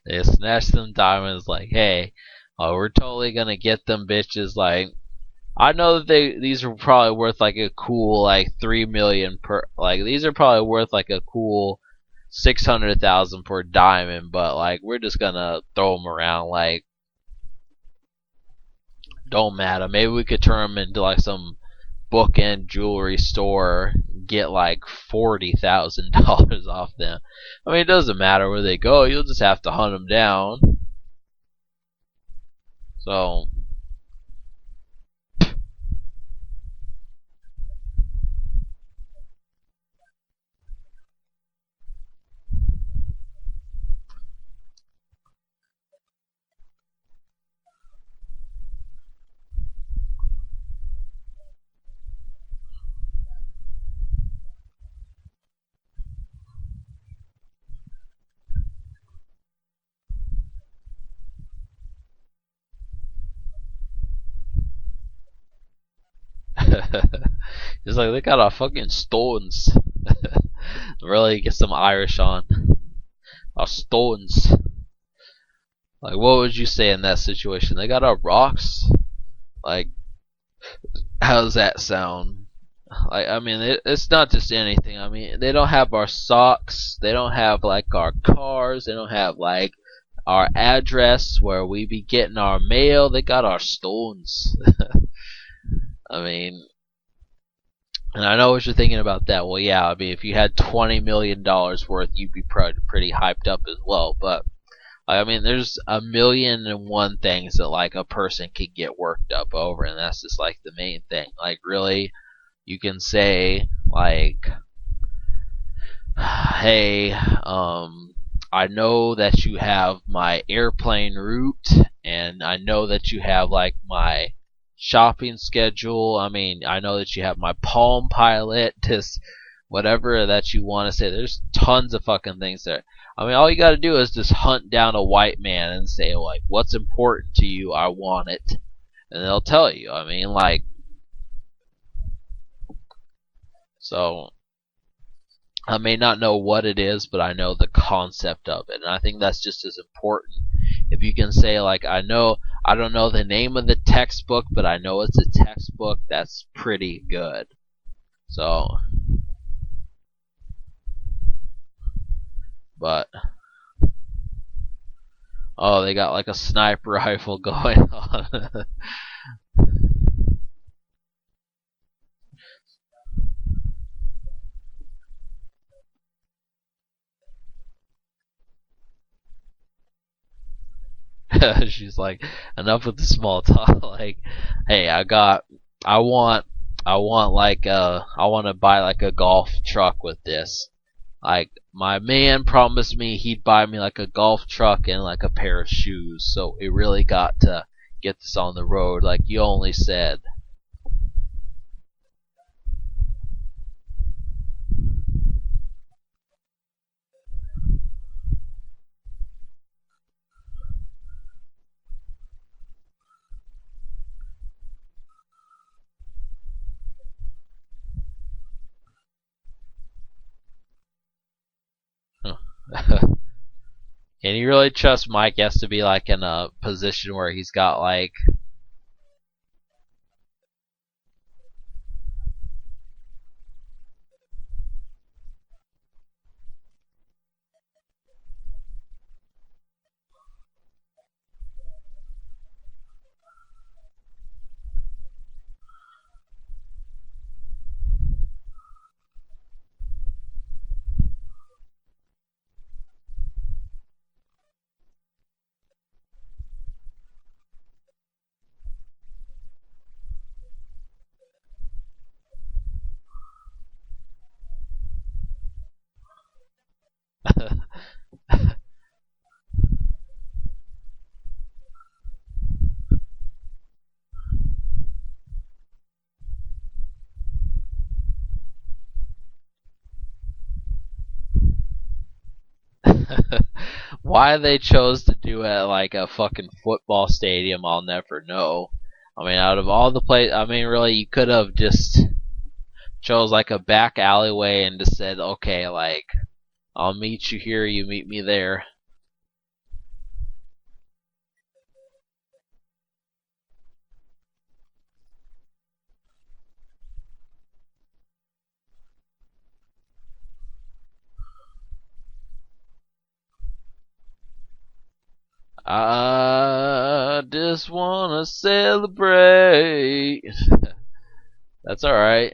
They snatch them diamonds like, hey, we're totally gonna get them bitches. Like, I know that these are probably worth like a cool like 3 million per. Like, these are probably worth like a cool 600,000 per diamond. But like, we're just gonna throw them around. Like, don't matter. Maybe we could turn them into like some bookend jewelry store, get like $40,000 off them. I mean, it doesn't matter where they go. You'll just have to hunt them down. So it's like they got our fucking stones. Really get some Irish on. Our stones. Like, what would you say in that situation? They got our rocks. Like, how does that sound? Like, I mean, it's not just anything. I mean, they don't have our socks. They don't have like our cars. They don't have like our address where we be getting our mail. They got our stones. I mean, and I know what you're thinking about that. Well, yeah, I mean, if you had $20 million worth, you'd be pretty hyped up as well. But I mean, there's a million and one things that like a person can get worked up over, and that's just like the main thing. Like, really, you can say like, hey, I know that you have my airplane route, and I know that you have like my shopping schedule. I mean, I know that you have my Palm Pilot, just whatever that you want to say. There's tons of fucking things there. I mean, all you got to do is just hunt down a white man and say like, "What's important to you? I want it," and they'll tell you. I mean, like, so I may not know what it is, but I know the concept of it, and I think that's just as important. If you can say like, I don't know the name of the textbook, but I know it's a textbook, that's pretty good. So, but oh, they got like a sniper rifle going on. She's like, enough with the small talk. Like, hey, I want, I want to buy like a golf truck with this. Like, my man promised me he'd buy me like a golf truck and like a pair of shoes. So we really got to get this on the road. Like you only said. Can you really trust Mike has to be like in a position where he's got like Why they chose to do it at like a fucking football stadium, I'll never know. I mean, out of all the places, I mean, really, you could have just chose like a back alleyway and just said, okay, like, I'll meet you here, you meet me there. I just wanna celebrate. That's alright.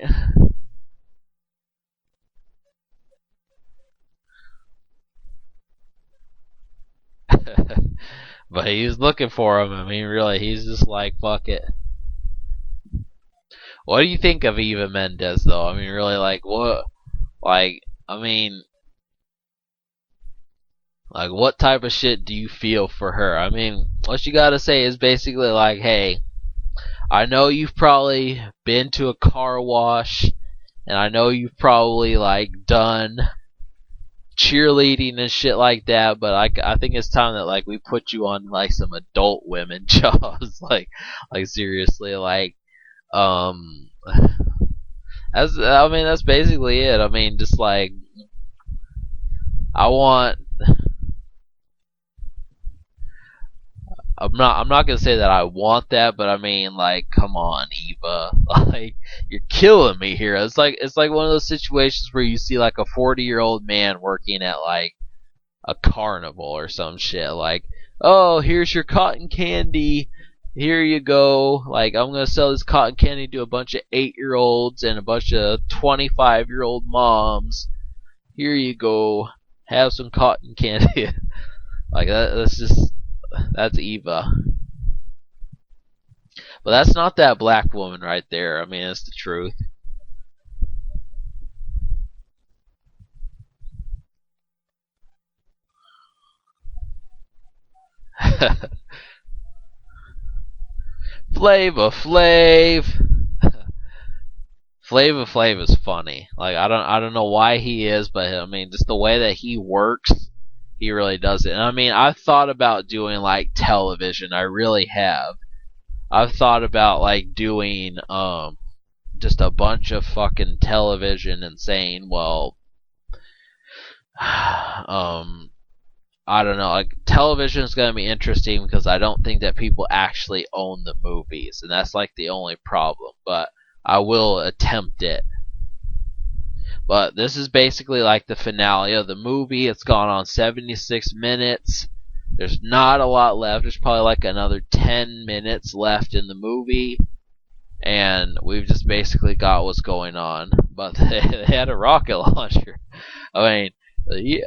But he's looking for him. I mean, really, he's just like, fuck it. What do you think of Eva Mendes, though? I mean, really, like, what? Like, I mean, like, what type of shit do you feel for her? I mean, what you gotta say is basically like, hey, I know you've probably been to a car wash, and I know you've probably, like, done cheerleading and shit like that, but I think it's time that, like, we put you on, like, some adult women jobs. Like, seriously, like, um, I mean, that's basically it. I mean, just like, I want I'm not gonna say that I want that, but I mean, like, come on, Eva, like, you're killing me here. It's like one of those situations where you see like a 40-year-old man working at like a carnival or some shit. Like, oh, here's your cotton candy. Here you go. Like, I'm gonna sell this cotton candy to a bunch of 8-year-olds and a bunch of 25-year-old moms. Here you go. Have some cotton candy. Like that's just that's Eva. But that's not that black woman right there. I mean, it's the truth. Flava Flav. Flava Flav is funny. Like, I don't know why he is, but I mean, just the way that he works, he really does it. And I mean, I've thought about doing like television. I really have. I've thought about like doing just a bunch of fucking television and saying, well, I don't know. Like, television is going to be interesting because I don't think that people actually own the movies, and that's like the only problem. But I will attempt it. But this is basically like the finale of the movie. It's gone on 76 minutes. There's not a lot left. There's probably like another 10 minutes left in the movie. And we've just basically got what's going on. But they had a rocket launcher. I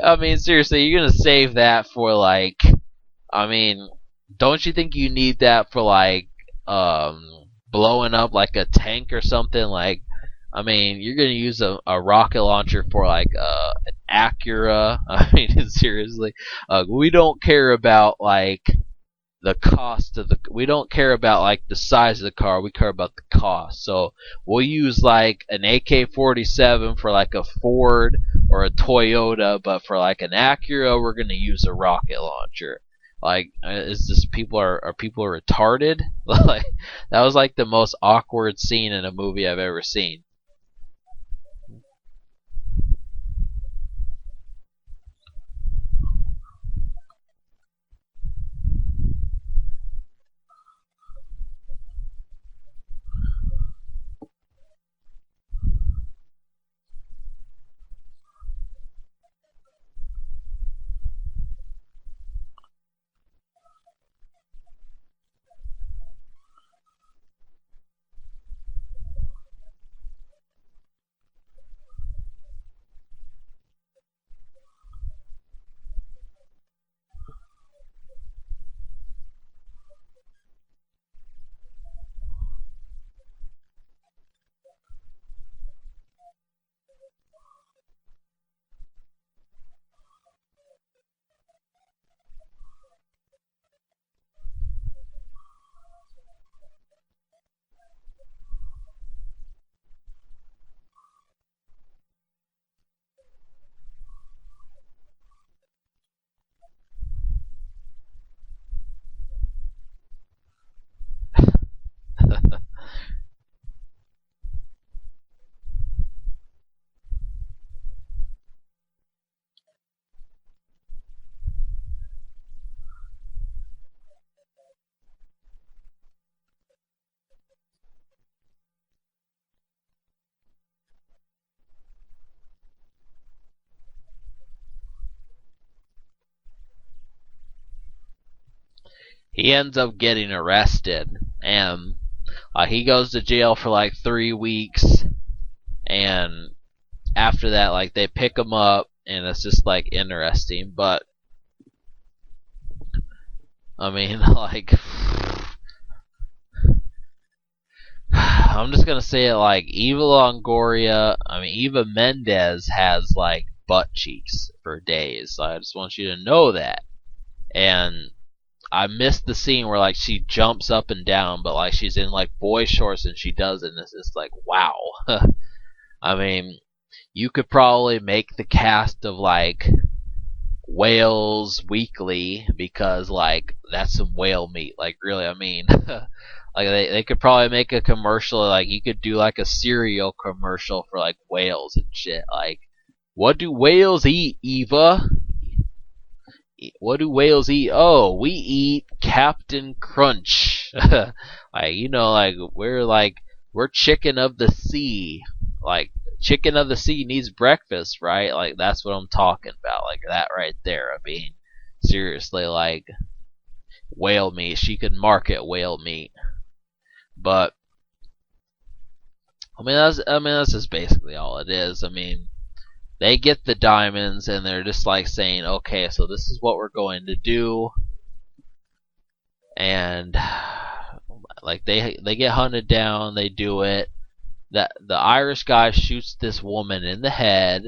I mean, seriously, you're gonna save that for like, I mean, don't you think you need that for like blowing up like a tank or something? Like, I mean, you're gonna use a rocket launcher for like an Acura. I mean, seriously, we don't care about like the cost of the. We don't care about like the size of the car. We care about the cost. So we'll use like an AK-47 for like a Ford or a Toyota, but for like an Acura, we're gonna use a rocket launcher. Like, is this are people retarded? Like, that was like the most awkward scene in a movie I've ever seen. he ends up getting arrested, and he goes to jail for like 3 weeks, and after that, like they pick him up, and it's just like interesting. But I mean, like, I'm just gonna say it like Eva Longoria. I mean, Eva Mendes has like butt cheeks for days. So I just want you to know that. And I missed the scene where like she jumps up and down, but like she's in like boy shorts and she does it, and it's just like wow. I mean, you could probably make the cast of like Whales Weekly, because like that's some whale meat. Like really, I mean, like they could probably make a commercial. Like you could do like a cereal commercial for like whales and shit. Like, what do whales eat, Eva? What do whales eat? Oh, we eat Captain Crunch. Like like we're chicken of the sea. Like chicken of the sea needs breakfast, right? Like that's what I'm talking about. Like that right there. I mean, seriously, like whale meat. She could market whale meat, but I mean that's just basically all it is. I mean, they get the diamonds and they're just like saying, okay, so this is what we're going to do, and like they get hunted down. They do it. That the Irish guy shoots this woman in the head,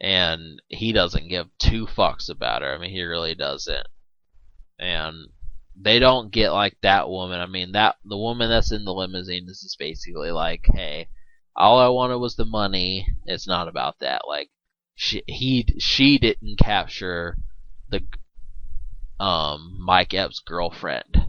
and he doesn't give two fucks about her. I mean, he really doesn't. And they don't get like that woman. I mean, that the woman that's in the limousine is just basically like, hey, all I wanted was the money. It's not about that. Like, she didn't capture the Mike Epps' girlfriend.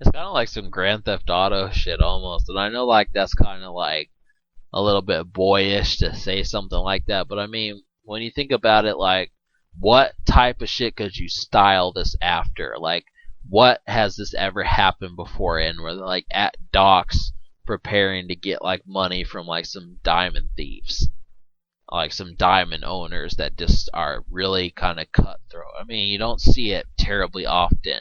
It's kind of like some Grand Theft Auto shit almost, and I know like that's kind of like a little bit boyish to say something like that, but I mean, when you think about it, like, what type of shit could you style this after? Like, what has this ever happened before? And where they're like at docks preparing to get like money from like some diamond thieves, like some diamond owners that just are really kind of cutthroat. I mean, you don't see it terribly often.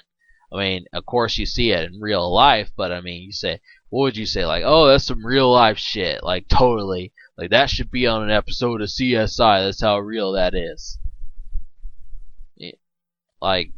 I mean, of course you see it in real life, but I mean, you say, what would you say? Like, oh, that's some real life shit. Like, totally. Like, that should be on an episode of CSI. That's how real that is. Like,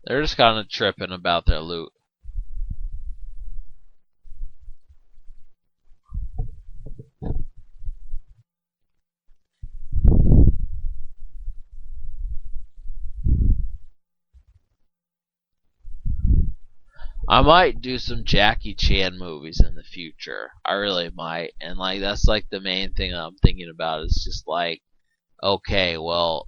they're just kind of tripping about their loot. I might do some Jackie Chan movies in the future. I really might. And like that's like the main thing I'm thinking about is just like, okay, well,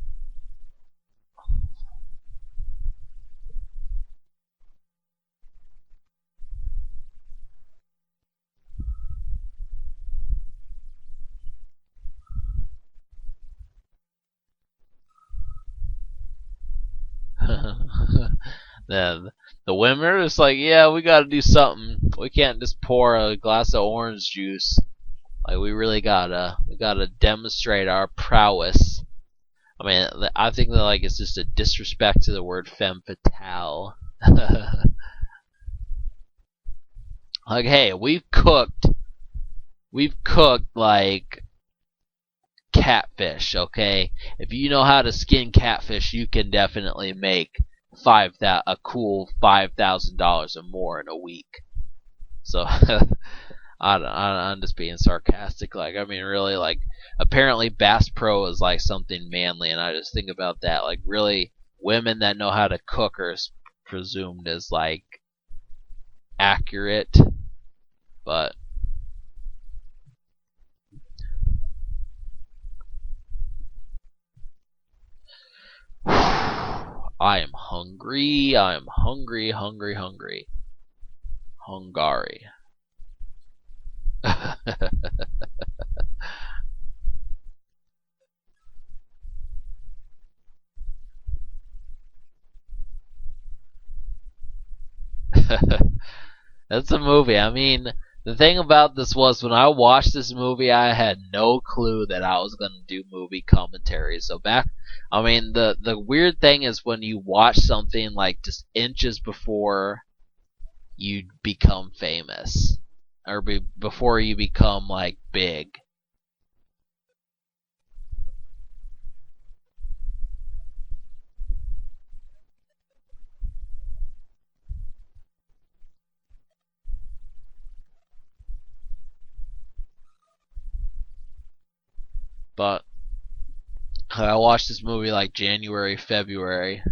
the the women is like, yeah, we got to do something. We can't just pour a glass of orange juice. Like we gotta demonstrate our prowess. I mean, I think that like it's just a disrespect to the word femme fatale. Like, hey, we've cooked we've cooked like catfish. Okay, if you know how to skin catfish, you can definitely make a cool $5,000 or more in a week. So I'm just being sarcastic. Like, I mean, really, like, apparently Bass Pro is like something manly, and I just think about that. Like, really, women that know how to cook are presumed as like accurate, but I am hungry. I am hungry, hungry, hungry, hungry. That's a movie. I mean, the thing about this was when I watched this movie, I had no clue that I was going to do movie commentary. So I mean, the weird thing is when you watch something like just inches before you become famous, or before you become like big. But I watched this movie like January, February.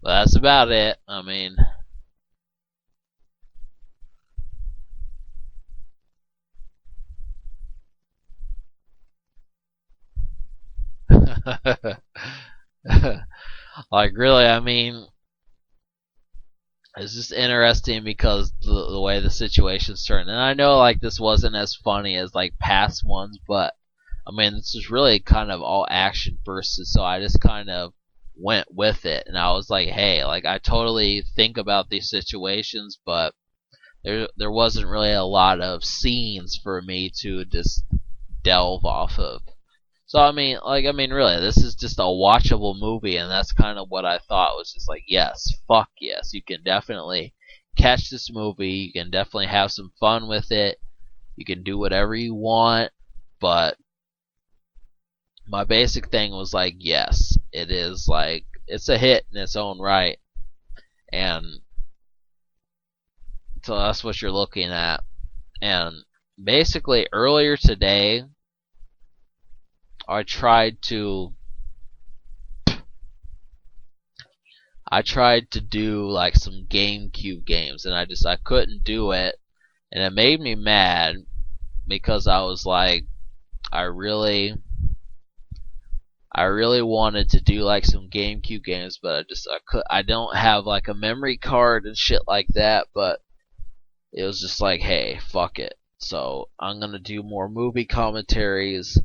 That's about it. I mean, like really, I mean, it's just interesting because the way the situation's turned. And I know like this wasn't as funny as like past ones, but I mean this is really kind of all action versus. So I just kind of went with it, and I was like, hey, like I totally think about these situations, but there wasn't really a lot of scenes for me to just delve off of. So I mean, really, this is just a watchable movie, and that's kind of what I thought was just like, yes, fuck yes, you can definitely catch this movie. You can definitely have some fun with it. You can do whatever you want, but my basic thing was like, yes, it is like it's a hit in its own right, and so that's what you're looking at. And basically, earlier today, I tried to do like some GameCube games, and I couldn't do it, and it made me mad because I was like, I really I really wanted to do like some GameCube games, but I don't have like a memory card and shit like that. But it was just like, hey, fuck it. So I'm gonna do more movie commentaries.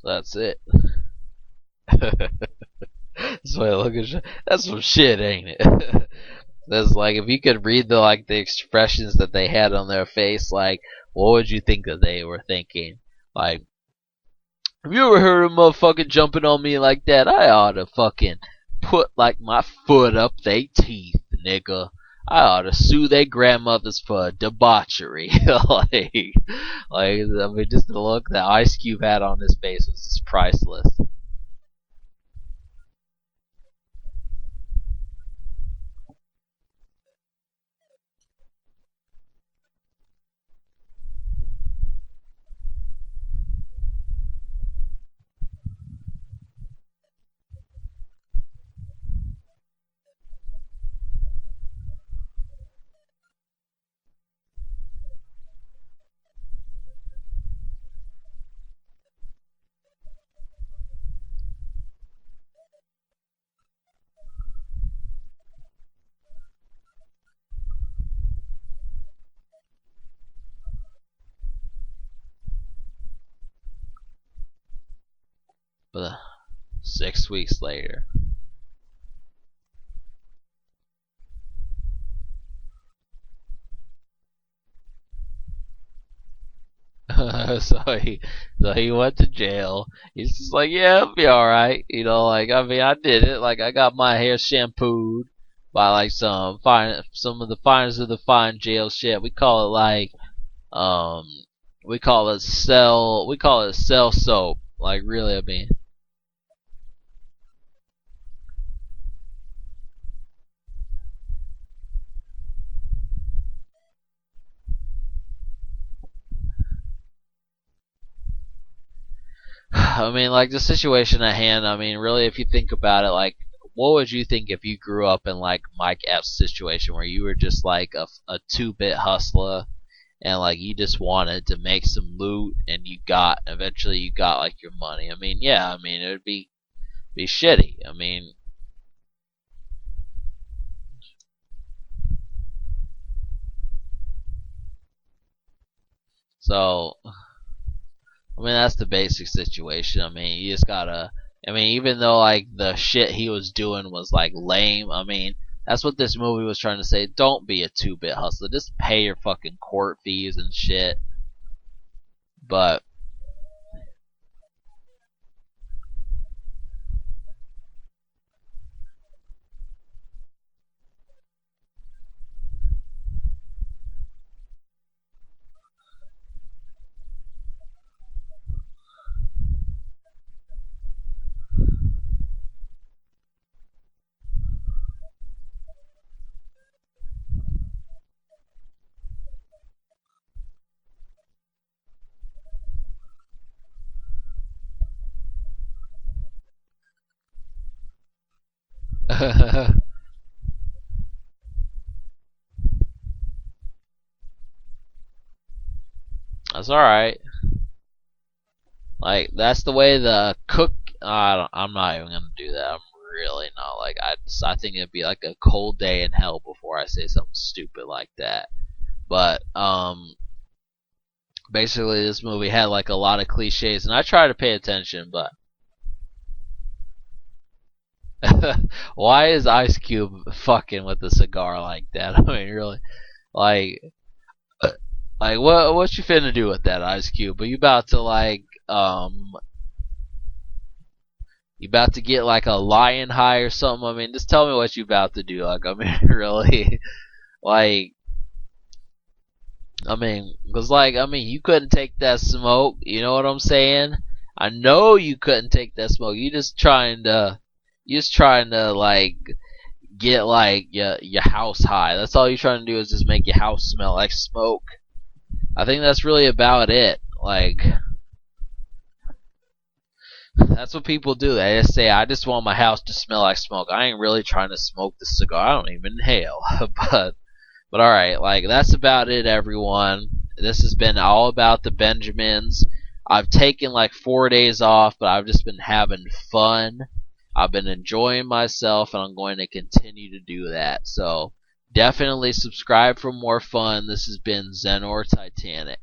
That's it. That's why I look at. That's some shit, ain't it? That's like if you could read the expressions that they had on their face, like what would you think that they were thinking? Like, have you ever heard of a motherfucker jumping on me like that? I ought to fucking put like my foot up they teeth, nigga. I ought to sue their grandmothers for debauchery. I mean, just the look that Ice Cube had on his face was just priceless. But 6 weeks later. so he so he went to jail. He's just like, yeah, it'll be all right. Like I mean, I did it. Like I got my hair shampooed by like some of the finest of the fine jail shit. Um we call it cell soap. Like really, I mean. I mean, like the situation at hand. I mean, really, if you think about it, like, what would you think if you grew up in like Mike Epps' situation, where you were just like a 2-bit hustler, and like you just wanted to make some loot, and eventually you got like your money. I mean, yeah, I mean it would be shitty. I mean, so I mean, that's the basic situation. I mean, you just gotta. I mean, even though like the shit he was doing was like lame. I mean, that's what this movie was trying to say. Don't be a 2-bit hustler. Just pay your fucking court fees and shit. But that's all right. Like that's the way the cook. I'm not even gonna do that. I'm really not. Like I think it'd be like a cold day in hell before I say something stupid like that. But basically this movie had like a lot of cliches, and I try to pay attention. But why is Ice Cube fucking with the cigar like that? I mean, really, like, like what you finna do with that Ice Cube? Are you about to you about to get like a lion high or something? I mean, just tell me what you about to do. Like, I mean, really, like, I mean, cause like, I mean, you couldn't take that smoke. You know what I'm saying? I know you couldn't take that smoke. You just trying to like get like your house high. That's all you're trying to do is just make your house smell like smoke. I think that's really about it. Like that's what people do. They just say, "I just want my house to smell like smoke." I ain't really trying to smoke the cigar. I don't even inhale, but But alright, like that's about it, everyone. This has been all about the Benjamins. I've taken like 4 days off, but I've just been having fun. I've been enjoying myself, and I'm going to continue to do that. So definitely subscribe for more fun. This has been Zen or Titanic.